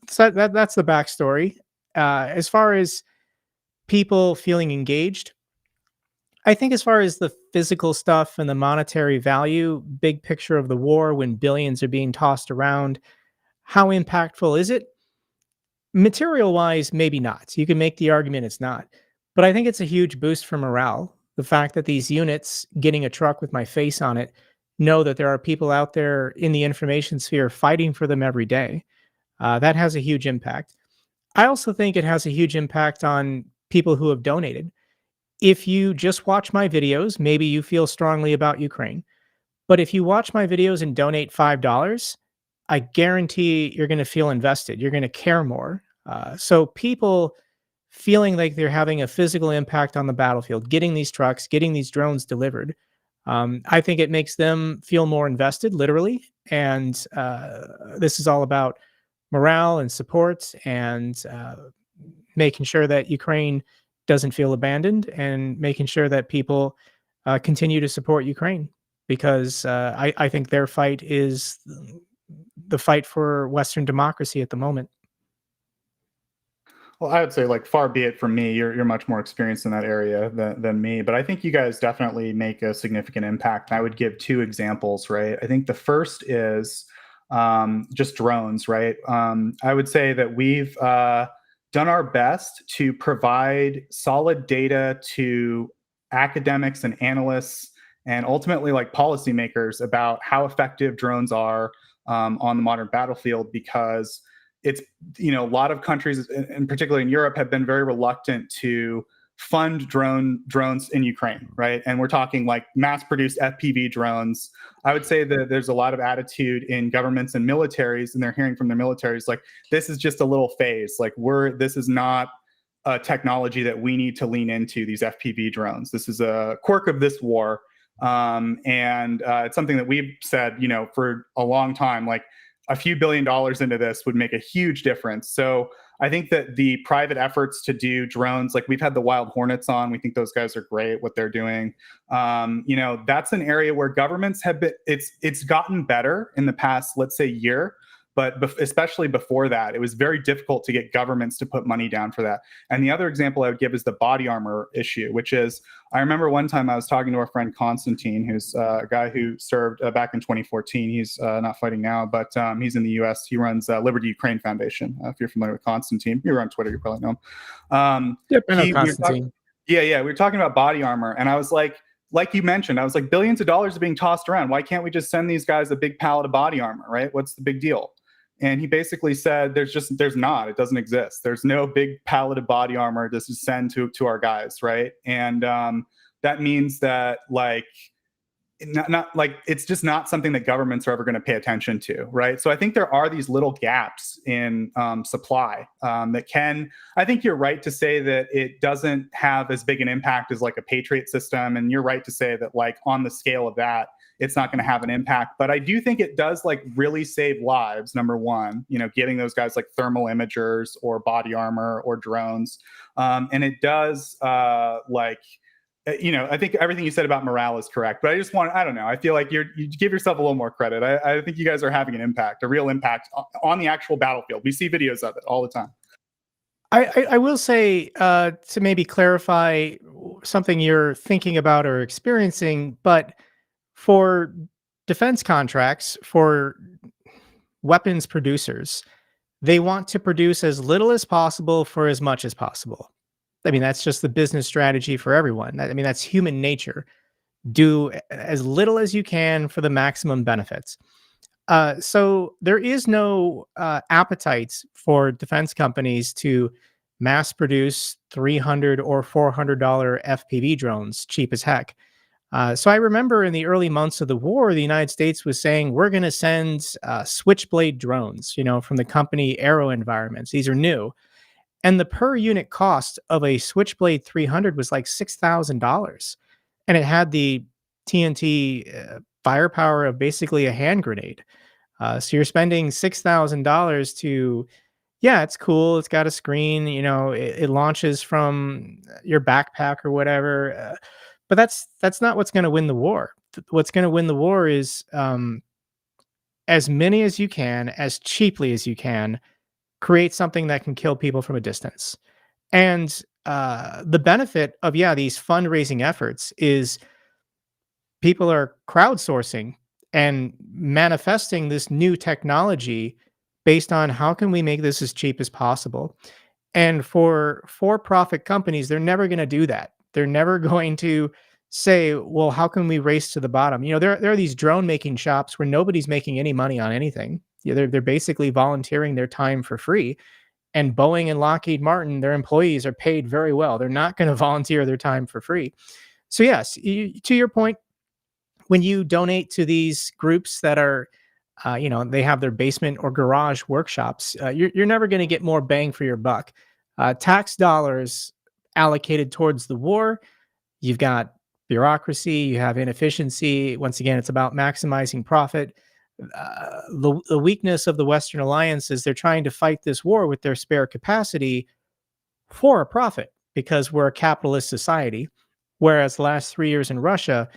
Speaker 5: so that's the backstory. As far as people feeling engaged, I think as far as the physical stuff and the monetary value, big picture of the war, when billions are being tossed around, how impactful is it? Material wise, maybe not. You can make the argument it's not. But I think it's a huge boost for morale. The fact that these units getting a truck with my face on it know that there are people out there in the information sphere fighting for them every day. That has a huge impact. I also think it has a huge impact on people who have donated. If you just watch my videos, maybe you feel strongly about Ukraine. But if you watch my videos and donate $5, I guarantee you're going to feel invested. You're going to care more. So people feeling like they're having a physical impact on the battlefield, getting these trucks, getting these drones delivered, I think it makes them feel more invested, literally. And this is all about morale and support and making sure that Ukraine doesn't feel abandoned and making sure that people continue to support Ukraine, because I think their fight is the fight for Western democracy at the moment.
Speaker 4: Well, I would say, like, far be it from me. You're much more experienced in that area than me, but I think you guys definitely make a significant impact. I would give two examples, right? I think the first is just drones, right? I would say that we've done our best to provide solid data to academics and analysts and ultimately like policymakers about how effective drones are on the modern battlefield, because it's, a lot of countries, and particularly in Europe, have been very reluctant to fund drones in Ukraine, right? And we're talking like mass-produced FPV drones. I would say that there's a lot of attitude in governments and militaries, and they're hearing from their militaries like, this is just a little phase. Like, this is not a technology that we need to lean into, these FPV drones. This is a quirk of this war. And it's something that we've said, for a long time, like a few $1 billion into this would make a huge difference. So I think that the private efforts to do drones, like we've had the Wild Hornets on, we think those guys are great, what they're doing. That's an area where governments have been, it's gotten better in the past, let's say, year. But especially before that, it was very difficult to get governments to put money down for that. And the other example I would give is the body armor issue, which is, I remember one time I was talking to our friend Konstantin, who's a guy who served back in 2014. He's not fighting now, but he's in the US. He runs Liberty Ukraine Foundation. If you're familiar with Konstantin, you're on Twitter, you probably know him.
Speaker 5: Yep, I know Konstantin.
Speaker 4: We were talking about body armor, and I was like you mentioned, I was like, billions of dollars are being tossed around. Why can't we just send these guys a big pallet of body armor, right? What's the big deal? And he basically said, there's not, it doesn't exist. There's no big pallet of body armor to send to our guys, right? And that means that it's just not something that governments are ever going to pay attention to, right? So I think there are these little gaps in supply that can, I think you're right to say that it doesn't have as big an impact as like a Patriot system. And you're right to say that like on the scale of that, it's not going to have an impact. But I do think it does like really save lives, number one, getting those guys like thermal imagers or body armor or drones. And it does I think everything you said about morale is correct, but I don't know. I feel like you give yourself a little more credit. I think you guys are having an impact, a real impact on the actual battlefield. We see videos of it all the time.
Speaker 5: I will say, to maybe clarify something you're thinking about or experiencing, but for defense contracts, for weapons producers, they want to produce as little as possible for as much as possible. I mean, that's just the business strategy for everyone. I mean, that's human nature. Do as little as you can for the maximum benefits. So there is no appetite for defense companies to mass produce $300 or $400 FPV drones, cheap as heck. So I remember in the early months of the war, the United States was saying, we're going to send Switchblade drones, from the company Aero Environments. These are new. And the per unit cost of a Switchblade 300 was like $6,000. And it had the TNT firepower of basically a hand grenade. So you're spending $6,000 to, yeah, it's cool. It's got a screen, it launches from your backpack or whatever. But that's not what's going to win the war. What's going to win the war is as many as you can, as cheaply as you can, create something that can kill people from a distance. And the benefit of, these fundraising efforts is people are crowdsourcing and manifesting this new technology based on how can we make this as cheap as possible. And for-profit companies, they're never going to do that. They're never going to say, well, how can we race to the bottom? There are these drone making shops where nobody's making any money on anything. They're basically volunteering their time for free. And Boeing and Lockheed Martin, their employees are paid very well. They're not going to volunteer their time for free. So yes, to your point, when you donate to these groups that are, they have their basement or garage workshops, you're never going to get more bang for your buck. Tax dollars allocated towards the war, you've got bureaucracy, you have inefficiency. Once again, it's about maximizing profit. The weakness of the Western alliance is they're trying to fight this war with their spare capacity for a profit because we're a capitalist society. Whereas the last 3 years in Russia,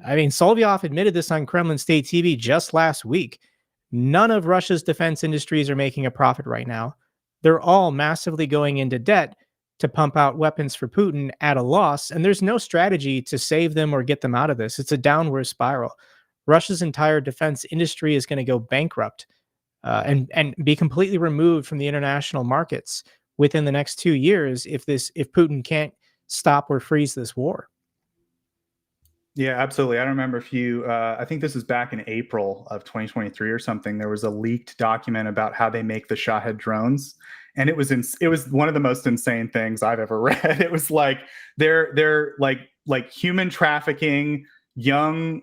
Speaker 5: Solyov admitted this on Kremlin State TV just last week. None of Russia's defense industries are making a profit right now. They're all massively going into debt to pump out weapons for Putin at a loss, and there's no strategy to save them or get them out of this. It's a downward spiral. Russia's entire defense industry is going to go bankrupt and be completely removed from the international markets within the next 2 years if Putin can't stop or freeze this war.
Speaker 4: Yeah, absolutely. I don't remember if you, I think this is back in April of 2023 or something. There was a leaked document about how they make the Shahed drones. And it was one of the most insane things I've ever read. It was like, they're like human trafficking young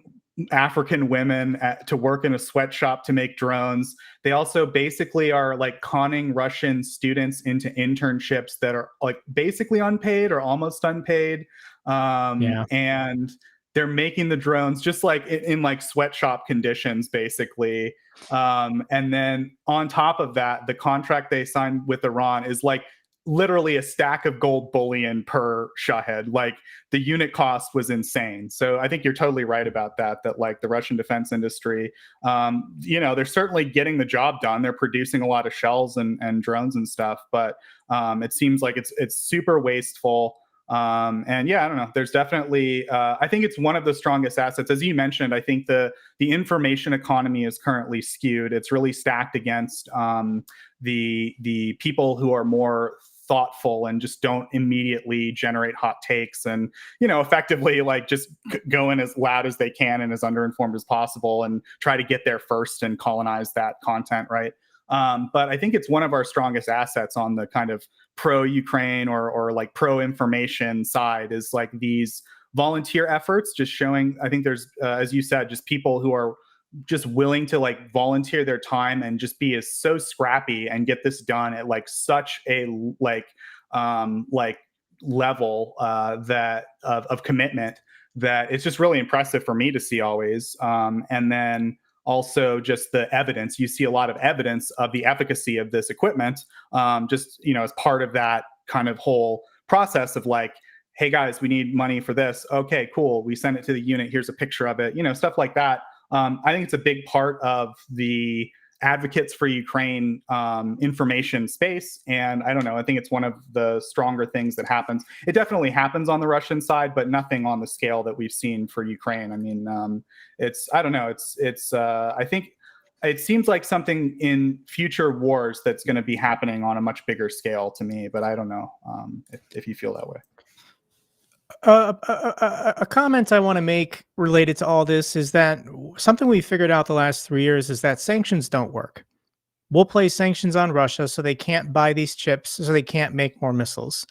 Speaker 4: African women to work in a sweatshop to make drones. They also basically are like conning Russian students into internships that are like basically unpaid or almost unpaid. And they're making the drones just like in like sweatshop conditions, basically. And then on top of that, the contract they signed with Iran is like literally a stack of gold bullion per Shahed. Like the unit cost was insane. So I think you're totally right about that like the Russian defense industry, they're certainly getting the job done. They're producing a lot of shells and drones and stuff, but it seems like it's super wasteful. I don't know. There's definitely, I think it's one of the strongest assets. As you mentioned, I think the information economy is currently skewed. It's really stacked against the people who are more thoughtful and just don't immediately generate hot takes and, effectively like just go in as loud as they can and as underinformed as possible and try to get there first and colonize that content, right? But I think it's one of our strongest assets on the kind of pro-Ukraine or like pro-information side is like these volunteer efforts, just showing, I think there's, as you said, just people who are just willing to like volunteer their time and just be so scrappy and get this done at like such a level that of commitment that it's just really impressive for me to see always. And then also just the evidence, you see a lot of evidence of the efficacy of this equipment, as part of that kind of whole process of like, hey guys, we need money for this. Okay, cool. We send it to the unit. Here's a picture of it, stuff like that. I think it's a big part of the advocates for Ukraine information space. And I don't know, I think it's one of the stronger things that happens. It definitely happens on the Russian side, but nothing on the scale that we've seen for Ukraine. I mean, I think it seems like something in future wars that's going to be happening on a much bigger scale to me, but I don't know if you feel that way.
Speaker 5: A comment I want to make related to all this is that something we figured out the last 3 years is that sanctions don't work. We'll place sanctions on Russia so they can't buy these chips, so they can't make more missiles.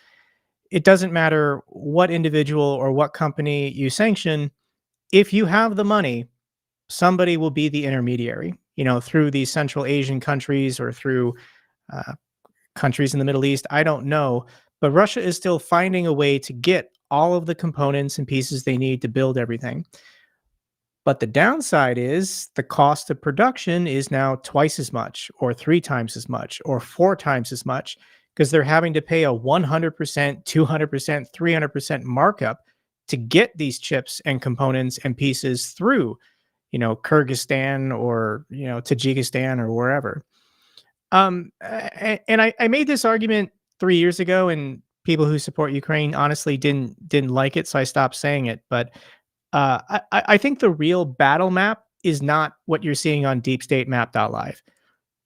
Speaker 5: It doesn't matter what individual or what company you sanction. if you have the money, somebody will be the intermediary, through these Central Asian countries or through countries in the Middle East. I don't know. But Russia is still finding a way to get all of the components and pieces they need to build everything. But the downside is the cost of production is now twice as much, or 3 times as much, or 4 times as much, because they're having to pay a 100%, 200%, 300% markup to get these chips and components and pieces through, Kyrgyzstan or, Tajikistan or wherever. And I made this argument 3 years ago, and people who support Ukraine honestly didn't like it, so I stopped saying it. But I think the real battle map is not what you're seeing on deepstatemap.live.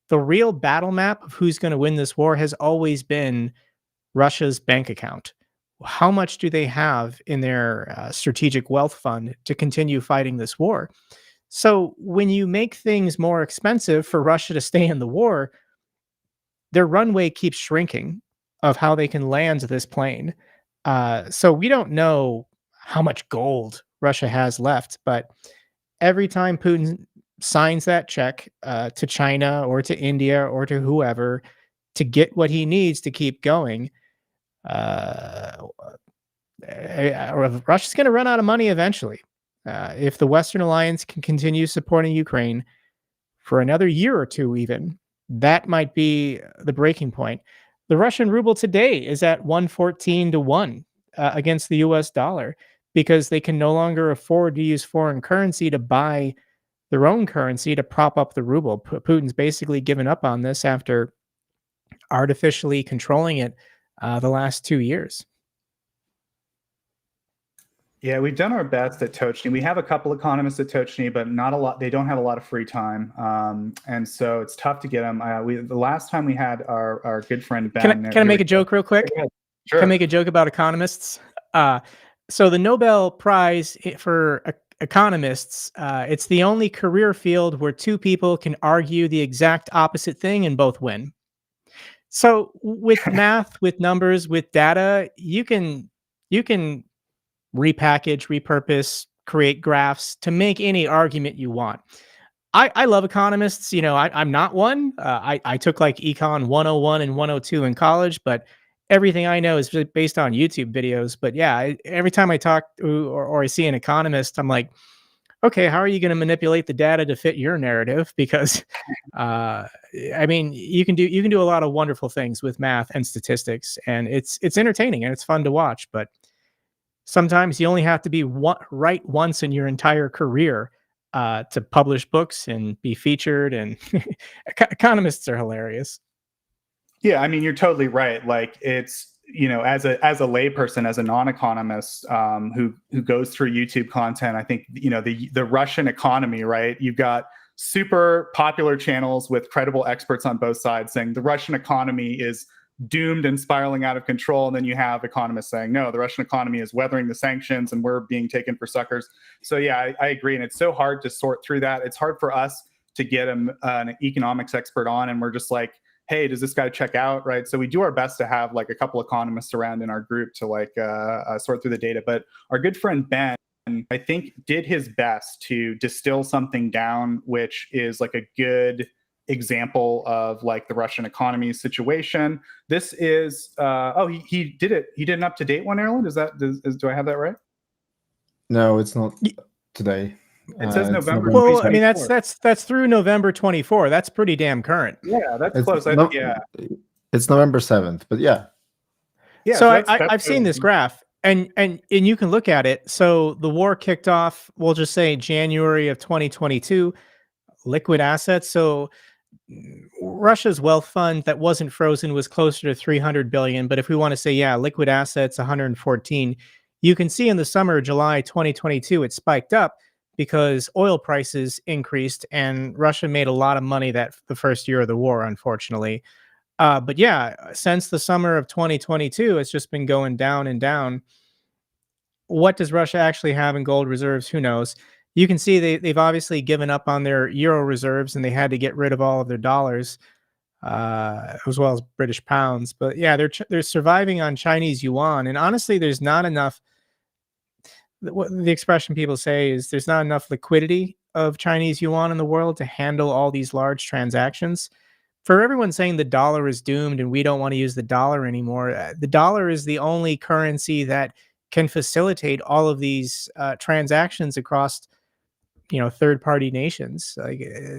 Speaker 5: The real battle map of who's going to win this war has always been Russia's bank account. How much do they have in their strategic wealth fund to continue fighting this war? So when you make things more expensive for Russia to stay in the war, their runway keeps shrinking of how they can land this plane. So we don't know how much gold Russia has left, but every time Putin signs that check to China or to India or to whoever to get what he needs to keep going, Russia's going to run out of money eventually. If the Western alliance can continue supporting Ukraine for another year or two, even, that might be the breaking point. The Russian ruble today is at 114 to 1 against the US dollar, because they can no longer afford to use foreign currency to buy their own currency to prop up the ruble. Putin's basically given up on this after artificially controlling it the last 2 years.
Speaker 4: Yeah, we've done our best at Tochnyi. We have a couple economists at Tochnyi, but not a lot. They don't have a lot of free time, and so it's tough to get them. The last time we had our good friend Ben.
Speaker 5: Can I make a joke real quick?
Speaker 4: Sure.
Speaker 5: Can I make a joke about economists? So the Nobel Prize for economists, it's the only career field where 2 people can argue the exact opposite thing and both win. So with math, with numbers, with data, you can repackage, repurpose, create graphs to make any argument you want. I love economists. I'm not one. I took like Econ 101 and 102 in college, but everything I know is based on YouTube videos. But yeah, every time I talk or I see an economist, I'm like, okay, how are you going to manipulate the data to fit your narrative? Because you can do a lot of wonderful things with math and statistics, and it's entertaining and it's fun to watch. But sometimes you only have to be right once in your entire career to publish books and be featured. And economists are hilarious.
Speaker 4: Yeah, I mean, you're totally right. Like, it's, as a layperson, as a non-economist who goes through YouTube content, I think, the Russian economy, right? You've got super popular channels with credible experts on both sides saying the Russian economy is doomed and spiraling out of control. And then you have economists saying, no, the Russian economy is weathering the sanctions and we're being taken for suckers. So yeah, I agree. And it's so hard to sort through that. It's hard for us to get an economics expert on, and we're just like, hey, does this guy check out, right? So we do our best to have like a couple economists around in our group to like sort through the data. But our good friend Ben, I think, did his best to distill something down, which is like a good example of like the Russian economy situation. This is he did it. He did an up-to-date one, Erlend. Do I have that right?
Speaker 1: No, it's not today.
Speaker 4: It says November.
Speaker 5: Well, I mean, that's through November 24. That's pretty damn current.
Speaker 4: Yeah, that's close.
Speaker 1: It's November 7th, but yeah.
Speaker 5: Yeah. So I've seen this graph, and you can look at it. So the war kicked off, we'll just say January of 2022. Liquid assets. So Russia's wealth fund that wasn't frozen was closer to 300 billion. But if we want to say, yeah, liquid assets 114, you can see in the summer, July 2022, it spiked up because oil prices increased and Russia made a lot of money the first year of the war, unfortunately. But yeah, since the summer of 2022, it's just been going down and down. What does Russia actually have in gold reserves? Who knows? You can see they've obviously given up on their euro reserves and they had to get rid of all of their dollars, as well as British pounds. But yeah, they're surviving on Chinese yuan. And honestly, there's not enough. what the expression people say is there's not enough liquidity of Chinese yuan in the world to handle all these large transactions. For everyone saying the dollar is doomed and we don't want to use the dollar anymore, the dollar is the only currency that can facilitate all of these transactions across, third-party nations. Like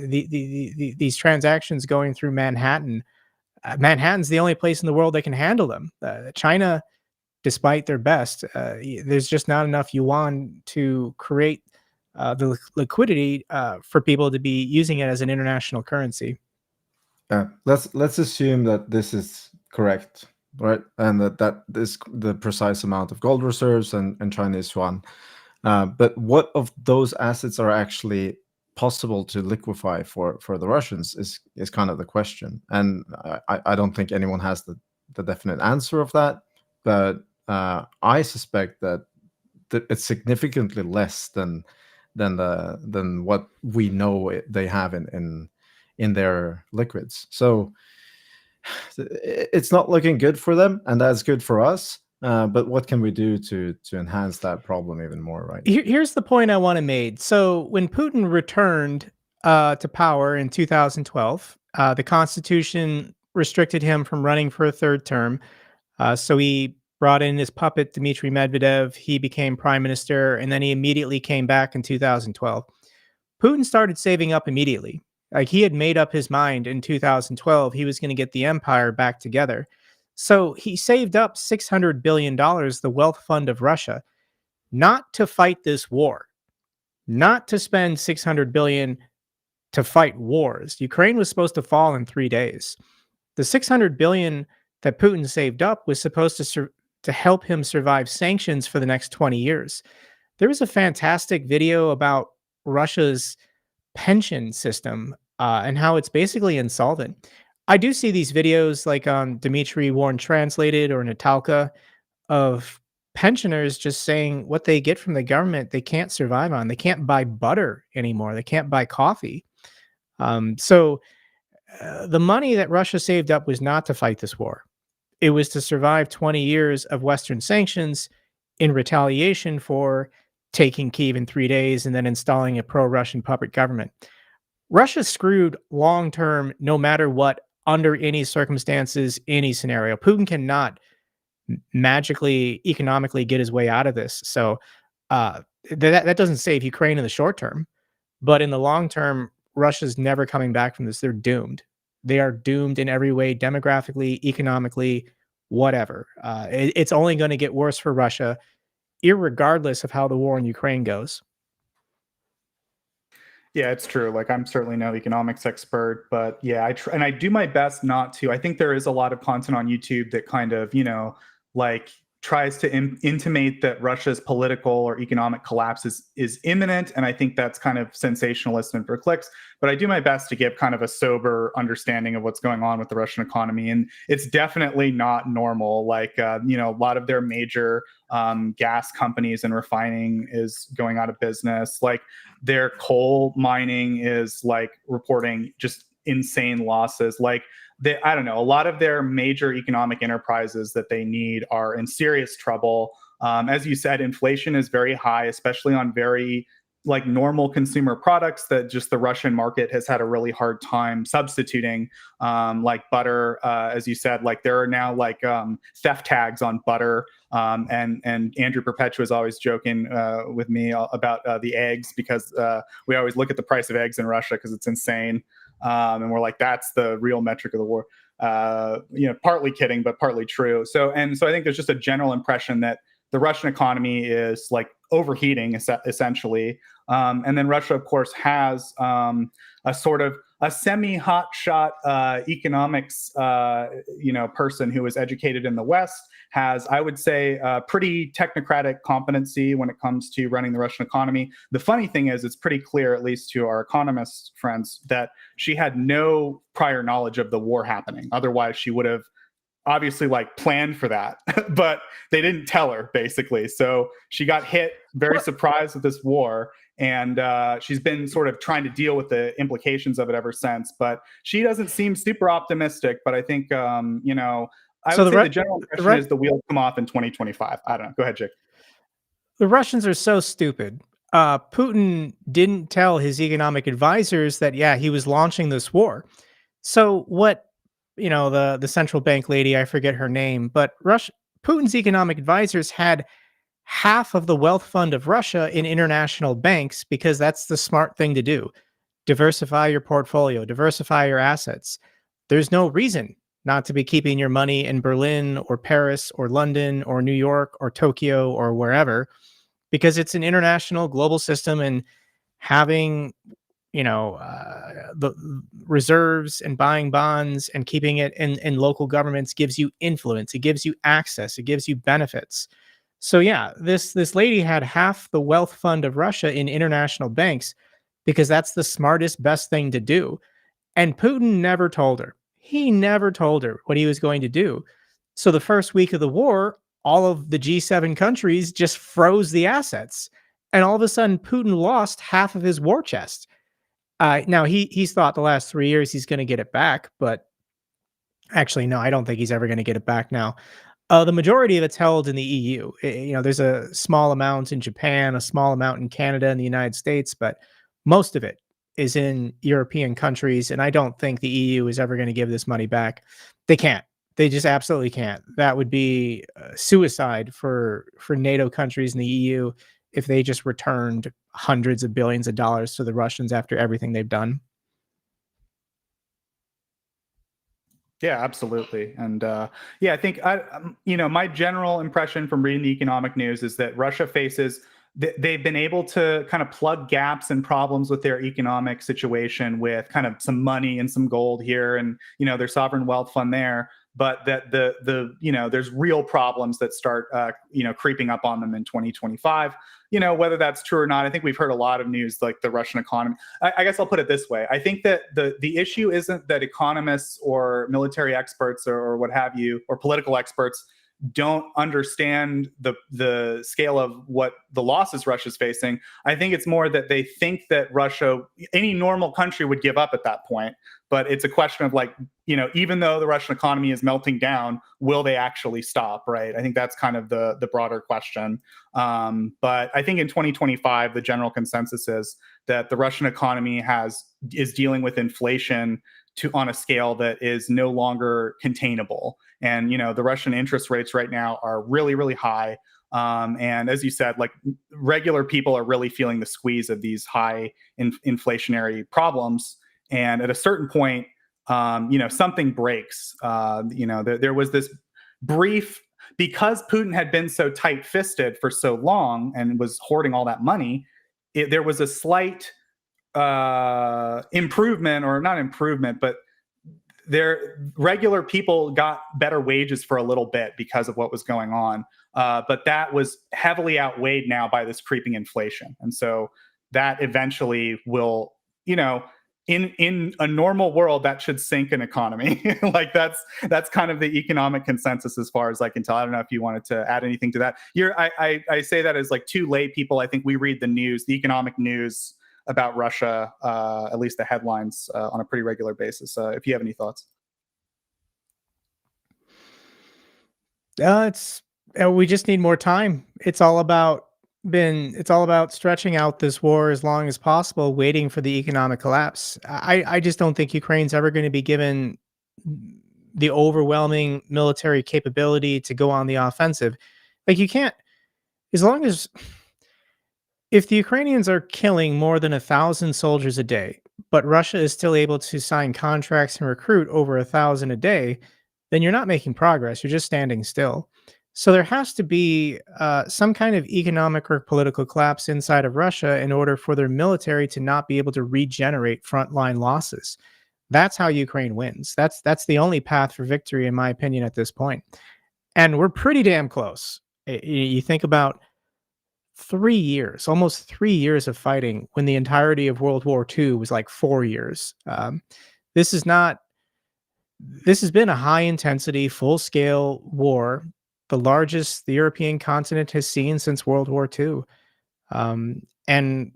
Speaker 5: these transactions going through Manhattan. Manhattan's the only place in the world that can handle them. China, despite their best, there's just not enough yuan to create the liquidity for people to be using it as an international currency.
Speaker 1: Let's assume that this is correct, right? And that is the precise amount of gold reserves and Chinese yuan. But what of those assets are actually possible to liquefy for the Russians is kind of the question. And I don't think anyone has the definite answer of that. But I suspect that it's significantly less than what we know they have in their liquids. So it's not looking good for them, and that's good for us. But what can we do to enhance that problem even more, right?
Speaker 5: Here's the point I want to make. So when Putin returned to power in 2012, the Constitution restricted him from running for a third term. So he brought in his puppet, Dmitry Medvedev. He became prime minister, and then he immediately came back in 2012. Putin started saving up immediately. Like, he had made up his mind in 2012 he was going to get the empire back together. So he saved up $600 billion, the wealth fund of Russia, not to fight this war, not to spend $600 billion to fight wars. Ukraine was supposed to fall in 3 days. The $600 billion that Putin saved up was supposed to help him survive sanctions for the next 20 years. There was a fantastic video about Russia's pension system and how it's basically insolvent. I do see these videos like on Dmitry Warren Translated or Natalka of pensioners just saying what they get from the government they can't survive on. They can't buy butter anymore. They can't buy coffee. So the money that Russia saved up was not to fight this war. It was to survive 20 years of Western sanctions in retaliation for taking Kyiv in 3 days and then installing a pro-Russian puppet government. Russia's screwed long-term, no matter what, under any circumstances, any scenario. Putin cannot magically, economically get his way out of this. So that doesn't save Ukraine in the short term. But in the long term, Russia's never coming back from this. They're doomed. They are doomed in every way, demographically, economically, whatever. It's only going to get worse for Russia, irregardless of how the war in Ukraine goes.
Speaker 4: Yeah, it's true. Like, I'm certainly no economics expert, but yeah, and I do my best not to. I think there is a lot of content on YouTube that kind of, like tries to intimate that Russia's political or economic collapse is imminent. And I think that's kind of sensationalist and for clicks. But I do my best to give kind of a sober understanding of what's going on with the Russian economy. And it's definitely not normal. Like, a lot of their major gas companies and refining is going out of business. Like, their coal mining is like reporting just insane losses. Like, I don't know, a lot of their major economic enterprises that they need are in serious trouble. As you said, inflation is very high, especially on very like normal consumer products that just the Russian market has had a really hard time substituting, like butter. As you said, like there are now like theft tags on butter. And Andrew Perpetua is always joking with me about the eggs, because we always look at the price of eggs in Russia because it's insane. And we're like, that's the real metric of the war. Partly kidding, but partly true. So I think there's just a general impression that the Russian economy is like overheating essentially. And then Russia, of course, has a sort of a semi-hotshot economics, person who was educated in the West, has, I would say, a pretty technocratic competency when it comes to running the Russian economy. The funny thing is, it's pretty clear, at least to our economist friends, that she had no prior knowledge of the war happening. Otherwise, she would have obviously like planned for that, but they didn't tell her, basically. So she got hit, very surprised with this war. And she's been sort of trying to deal with the implications of it ever since. But she doesn't seem super optimistic. But I think, I would say the general impression is the wheels come off in 2025. I don't know. Go ahead, Jake.
Speaker 5: The Russians are so stupid. Putin didn't tell his economic advisors that, yeah, he was launching this war. So what, the central bank lady, I forget her name, but Putin's economic advisors had half of the wealth fund of Russia in international banks because that's the smart thing to do. Diversify your portfolio, diversify your assets. There's no reason not to be keeping your money in Berlin or Paris or London or New York or Tokyo or wherever, because it's an international global system, and having the reserves and buying bonds and keeping it in local governments gives you influence, it gives you access, it gives you benefits. So yeah, this lady had half the wealth fund of Russia in international banks because that's the smartest, best thing to do. And Putin never told her. He never told her what he was going to do. So the first week of the war, all of the G7 countries just froze the assets. And all of a sudden, Putin lost half of his war chest. Now, he's thought the last 3 years he's going to get it back. But actually, no, I don't think he's ever going to get it back now. The majority of it's held in the EU. There's a small amount in Japan, a small amount in Canada and the United States, but most of it is in European countries. And I don't think the EU is ever going to give this money back. They can't. They just absolutely can't. That would be suicide for NATO countries in the EU if they just returned hundreds of billions of dollars to the Russians after everything they've done.
Speaker 4: Yeah, absolutely. And yeah, I think my general impression from reading the economic news is that Russia faces they've been able to kind of plug gaps and problems with their economic situation with kind of some money and some gold here, and their sovereign wealth fund there. But that there's real problems that start creeping up on them in 2025. Whether that's true or not, I think we've heard a lot of news like the Russian economy. I guess I'll put it this way. I think that the issue isn't that economists or military experts or what have you, or political experts don't understand the scale of what the losses Russia's facing. I think it's more that they think that any normal country would give up at that point. But it's a question of even though the Russian economy is melting down, will they actually stop, right? I think that's kind of the broader question. But I think in 2025, the general consensus is that the Russian economy is dealing with inflation on a scale that is no longer containable. And, the Russian interest rates right now are really, really high. And as you said, regular people are really feeling the squeeze of these high inflationary problems. And at a certain point, something breaks. There was this brief, because Putin had been so tight-fisted for so long and was hoarding all that money, there was a slight improvement, or not improvement, but regular people got better wages for a little bit because of what was going on. But that was heavily outweighed now by this creeping inflation. And so that eventually will, in a normal world, that should sink an economy. That's kind of the economic consensus as far as I can tell. I don't know if you wanted to add anything to that. I say that as two lay people. I think we read the news, the economic news about Russia, at least the headlines, on a pretty regular basis. If you have any thoughts.
Speaker 5: We just need more time. It's all about stretching out this war as long as possible, waiting for the economic collapse. I just don't think Ukraine's ever going to be given the overwhelming military capability to go on the offensive. You can't, if the Ukrainians are killing more than 1,000 soldiers a day, but Russia is still able to sign contracts and recruit over 1,000 a day, then you're not making progress. You're just standing still. So there has to be some kind of economic or political collapse inside of Russia in order for their military to not be able to regenerate frontline losses. That's how Ukraine wins. That's the only path for victory, in my opinion, at this point. And we're pretty damn close. You think about 3 years, almost 3 years of fighting, when the entirety of World War II was 4 years. This has been a high intensity, full scale war, the largest the European continent has seen since World War II. And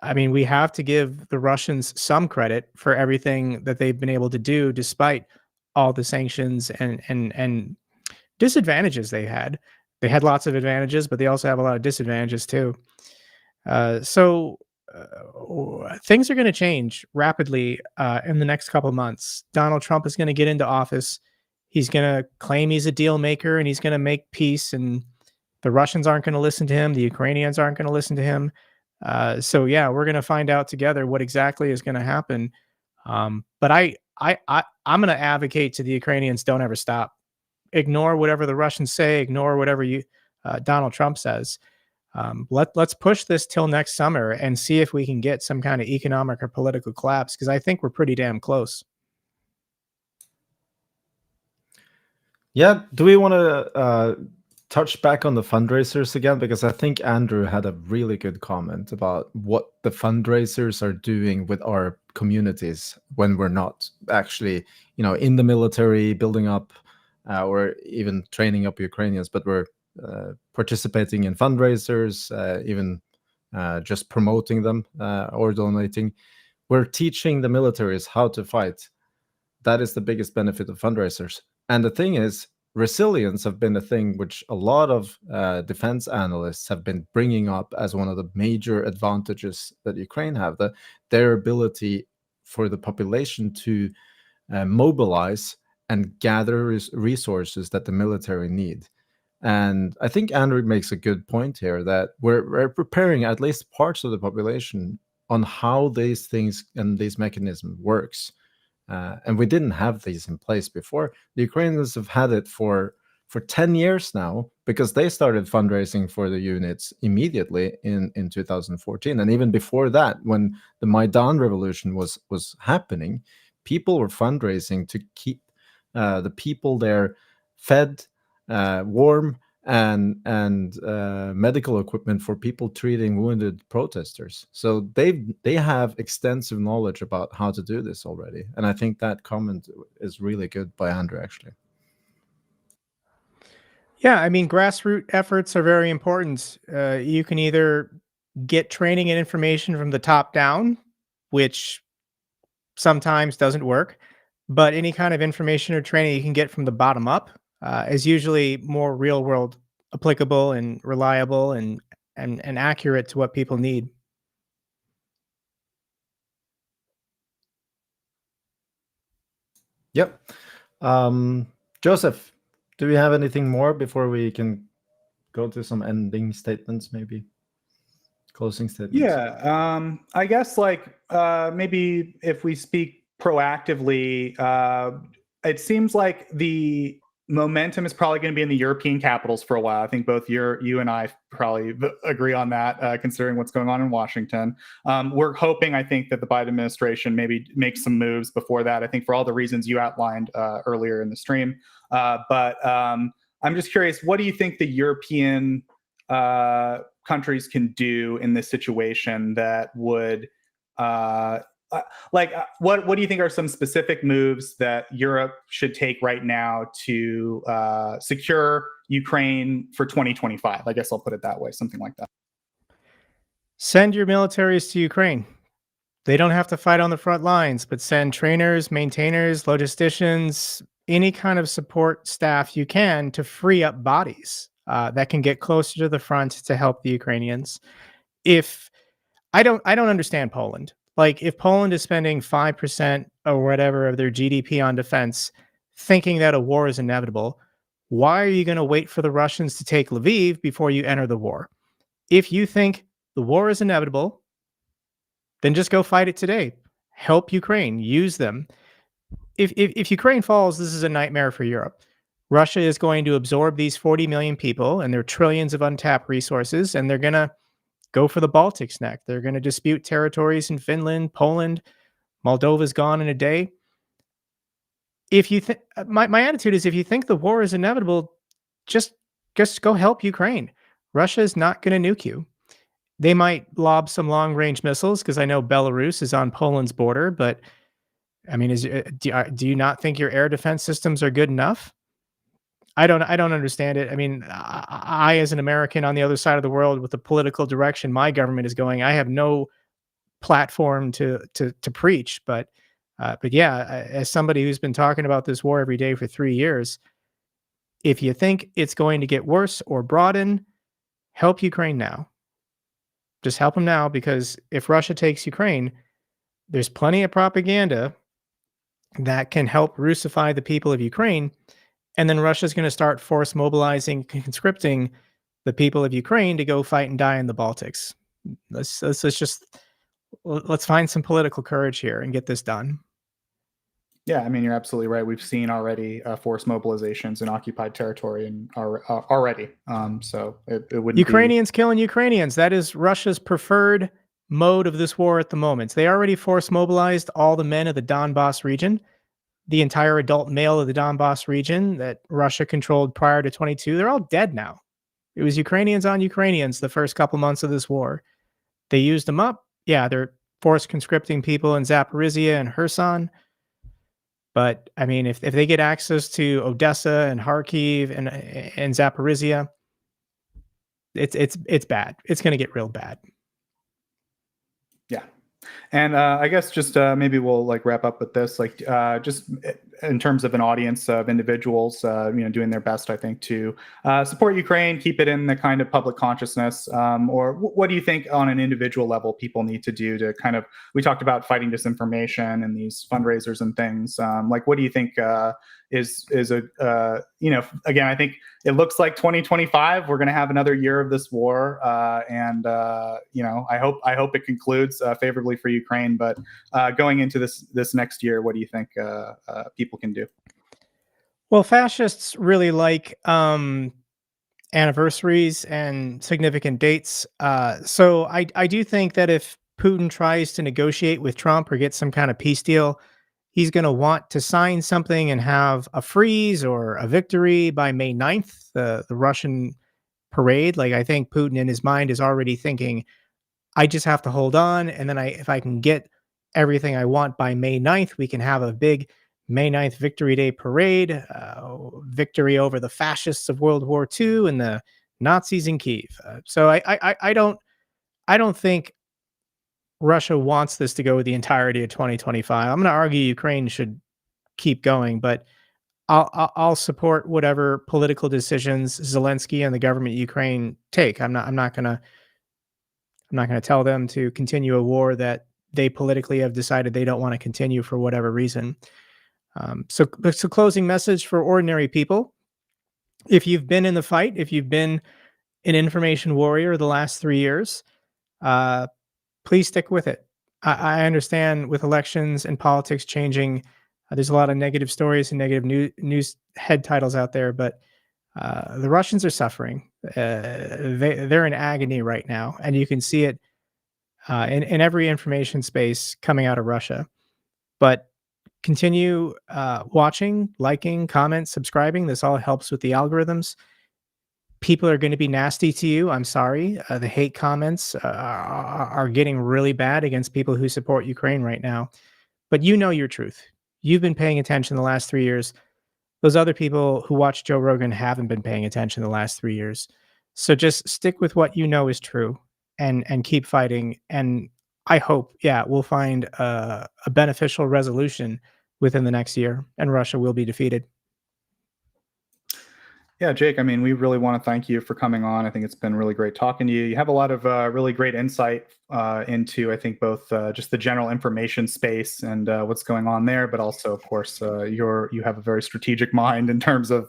Speaker 5: I mean, we have to give the Russians some credit for everything that they've been able to do, despite all the sanctions and disadvantages they had. They had lots of advantages, but they also have a lot of disadvantages too. So things are going to change rapidly in the next couple of months. Donald Trump is going to get into office. He's going to claim he's a deal maker and he's going to make peace, and the Russians aren't going to listen to him. The Ukrainians aren't going to listen to him. So yeah, we're going to find out together what exactly is going to happen. But I'm going to advocate to the Ukrainians, don't ever stop. Ignore whatever the Russians say. Ignore whatever Donald Trump says. Let's push this till next summer and see if we can get some kind of economic or political collapse, because I think we're pretty damn close.
Speaker 1: Yeah. Do we want to touch back on the fundraisers again? Because I think Andrew had a really good comment about what the fundraisers are doing with our communities when we're not actually, in the military, building up or even training up Ukrainians, but we're participating in fundraisers, even just promoting them or donating. We're teaching the militaries how to fight. That is the biggest benefit of fundraisers. And the thing is, resilience have been a thing which a lot of defense analysts have been bringing up as one of the major advantages that Ukraine have, that their ability for the population to mobilize and gather resources that the military need. And I think Andrew makes a good point here, that we're preparing at least parts of the population on how these things and these mechanisms works. And we didn't have these in place before. The Ukrainians have had it for 10 years now, because they started fundraising for the units immediately in 2014. And even before that, when the Maidan revolution was happening, people were fundraising to keep the people there fed, warm, and medical equipment for people treating wounded protesters. So they have extensive knowledge about how to do this already. And I think that comment is really good by Andrew, actually.
Speaker 5: Yeah, I mean, grassroots efforts are very important. You can either get training and information from the top down, which sometimes doesn't work, but any kind of information or training you can get from the bottom up is usually more real world applicable and reliable and accurate to what people need.
Speaker 1: Yep. Joseph, do we have anything more before we can go to some ending statements, maybe closing statements?
Speaker 4: Yeah, I guess maybe if we speak proactively, it seems like the momentum is probably going to be in the European capitals for a while. I think both you and I probably agree on that, considering what's going on in Washington. We're hoping, I think, that the Biden administration maybe makes some moves before that, I think, for all the reasons you outlined earlier in the stream. But I'm just curious, what do you think the European countries can do in this situation that would what do you think are some specific moves that Europe should take right now to secure Ukraine for 2025? I guess I'll put it that way, something like that.
Speaker 5: Send your militaries to Ukraine. They don't have to fight on the front lines, but send trainers, maintainers, logisticians, any kind of support staff you can to free up bodies that can get closer to the front to help the Ukrainians. If I don't understand Poland. Like, if Poland is spending 5% or whatever of their GDP on defense, thinking that a war is inevitable, why are you going to wait for the Russians to take Lviv before you enter the war? If you think the war is inevitable, then just go fight it today. Help Ukraine. Use them. If Ukraine falls, this is a nightmare for Europe. Russia is going to absorb these 40 million people and their trillions of untapped resources, and they're going to go for the Baltics next. They're going to dispute territories in Finland, Poland. Moldova's gone in a day. If you think, my attitude is, if you think the war is inevitable, just go help Ukraine. Russia is not going to nuke you. They might lob some long-range missiles, because I know Belarus is on Poland's border. But I mean, do you not think your air defense systems are good enough? I don't understand it. I mean, I as an American on the other side of the world, with the political direction my government is going, I have no platform to preach. But yeah, as somebody who's been talking about this war every day for 3 years, If you think it's going to get worse or broaden, help Ukraine now. Just help them now, because if Russia takes Ukraine, there's plenty of propaganda that can help Russify the people of Ukraine. And then Russia's going to start force mobilizing, conscripting the people of Ukraine to go fight and die in the Baltics. Let's find some political courage here and get this done.
Speaker 4: Yeah, I mean, you're absolutely right. We've seen already force mobilizations in occupied territory and already. So it wouldn't
Speaker 5: Ukrainians killing Ukrainians. That is Russia's preferred mode of this war at the moment. They already force mobilized all the men of the Donbass region, the entire adult male of the Donbass region that Russia controlled prior to 22. They're all dead now. It was Ukrainians on Ukrainians the first couple months of this war. They used them up. Yeah, they're force conscripting people in Zaporizhia and Kherson. But I mean, if they get access to Odessa and Kharkiv and Zaporizhia, it's bad. It's going to get real bad.
Speaker 4: Yeah. And I guess just maybe we'll like wrap up with this, like just in terms of an audience of individuals, doing their best, I think, to support Ukraine, keep it in the kind of public consciousness. Or what do you think on an individual level people need to do to kind of, we talked about fighting disinformation and these fundraisers and things. Like, what do you think is a, again, I think it looks like 2025, we're going to have another year of this war. And I hope it concludes favorably for Ukraine, but going into this next year, what do you think people can do?
Speaker 5: Well, fascists really like anniversaries and significant dates. So I do think that if Putin tries to negotiate with Trump or get some kind of peace deal, he's going to want to sign something and have a freeze or a victory by May 9th, the Russian parade. Like, I think Putin in his mind is already thinking, I just have to hold on. And then if I can get everything I want by May 9th, we can have a big May 9th Victory Day parade, victory over the fascists of World War II and the Nazis in Kyiv. So I don't think Russia wants this to go the entirety of 2025. I'm going to argue Ukraine should keep going, but I'll support whatever political decisions Zelensky and the government of Ukraine take. I'm not going to tell them to continue a war that they politically have decided they don't want to continue for whatever reason. So closing message for ordinary people: if you've been in the fight, if you've been an information warrior the last 3 years, please stick with it. I understand with elections and politics changing, there's a lot of negative stories and negative news head titles out there, but the Russians are suffering. They're in agony right now, and you can see it in every information space coming out of Russia. But continue watching, liking, comment, subscribing. This all helps with the algorithms. People are going to be nasty to you. I'm sorry. The hate comments are getting really bad against people who support Ukraine right now. But you know your truth. You've been paying attention the last 3 years. Those other people who watch Joe Rogan haven't been paying attention the last 3 years. So just stick with what you know is true and keep fighting. And I hope, we'll find a beneficial resolution within the next year, and Russia will be defeated.
Speaker 4: Yeah, Jake, I mean, we really want to thank you for coming on. I think it's been really great talking to you. You have a lot of really great insight into, I think, both just the general information space and what's going on there, but also, of course, you have a very strategic mind in terms of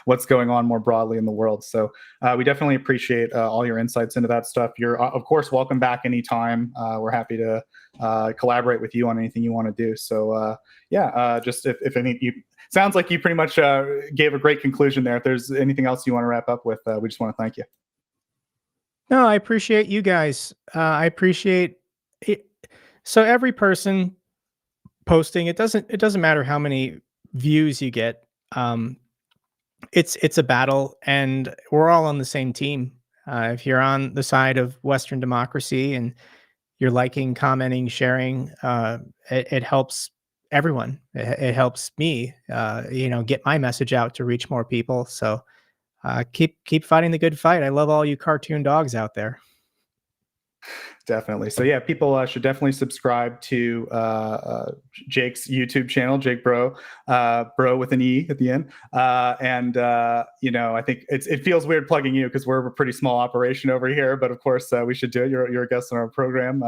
Speaker 4: what's going on more broadly in the world. So we definitely appreciate all your insights into that stuff. You're, of course, welcome back anytime. We're happy to collaborate with you on anything you want to do. So just if any, sounds like you pretty much gave a great conclusion there. If there's anything else you want to wrap up with, we just want to thank you.
Speaker 5: No, I appreciate you guys. I appreciate it. So every person posting, it doesn't matter how many views you get. It's a battle, and we're all on the same team. If you're on the side of Western democracy and you're liking, commenting, sharing, it helps everyone. It helps me, get my message out to reach more people. So keep fighting the good fight. I love all you cartoon dogs out there.
Speaker 4: Definitely. So yeah, people should definitely subscribe to Jake's YouTube channel, Jake Broe, Broe with an E at the end. I think it feels weird plugging you because we're a pretty small operation over here, but of course we should do it. You're a guest on our program,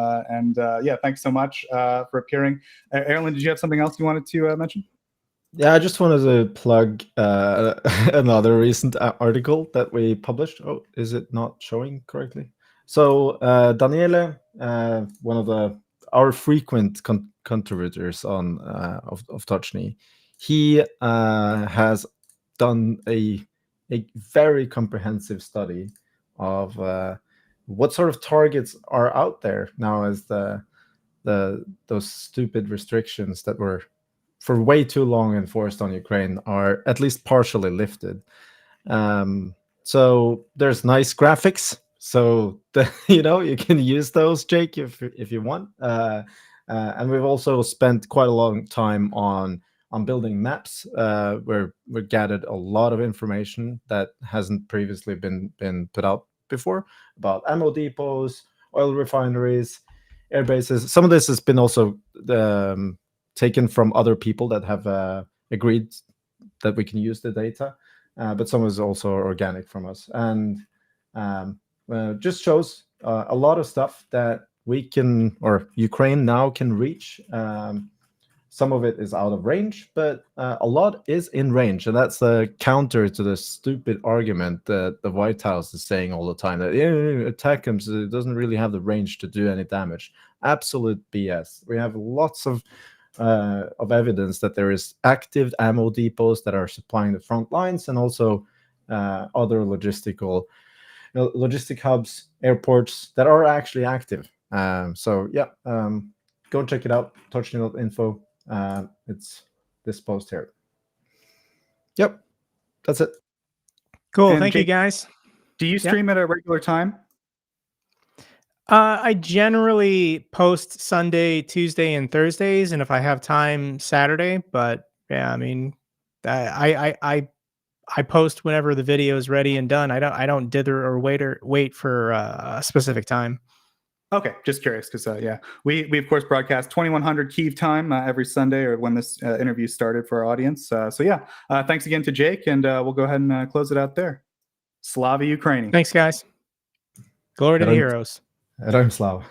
Speaker 4: yeah, thanks so much for appearing. Erlend, did you have something else you wanted to mention?
Speaker 1: Yeah, I just wanted to plug another recent article that we published. Oh, is it not showing correctly? So Daniele, one of our frequent contributors on of Tochnyi, he has done a very comprehensive study of what sort of targets are out there now as those stupid restrictions that were for way too long enforced on Ukraine are at least partially lifted. So there's nice graphics. So you can use those, Jake, if you want. And we've also spent quite a long time on building maps where we gathered a lot of information that hasn't previously been put out before about ammo depots, oil refineries, air bases. Some of this has been also taken from other people that have agreed that we can use the data, but some is also organic from us, and just shows a lot of stuff that we can, or Ukraine now can reach. Some of it is out of range, but a lot is in range, and that's the counter to the stupid argument that the White House is saying all the time that ATACMS, it doesn't really have the range to do any damage. Absolute BS. We have lots of evidence that there is active ammo depots that are supplying the front lines, and also other logistic hubs, airports that are actually active. So yeah, go check it out. Tochnyi.info. It's this post here. Yep, that's it.
Speaker 5: Cool.
Speaker 4: And
Speaker 5: Thank you,
Speaker 4: Jake,
Speaker 5: guys.
Speaker 4: Do you stream at a regular time?
Speaker 5: I generally post Sunday, Tuesday, and Thursdays, and if I have time, Saturday. But yeah, I mean, I post whenever the video is ready and done. I don't dither or wait for a specific time.
Speaker 4: Okay, just curious because yeah, we of course broadcast 2100 Kyiv time every Sunday, or when this interview started for our audience. So yeah, thanks again to Jake, and we'll go ahead and close it out there. Slava Ukraini.
Speaker 5: Thanks, guys. Glory to the heroes.
Speaker 1: Heroes Slava.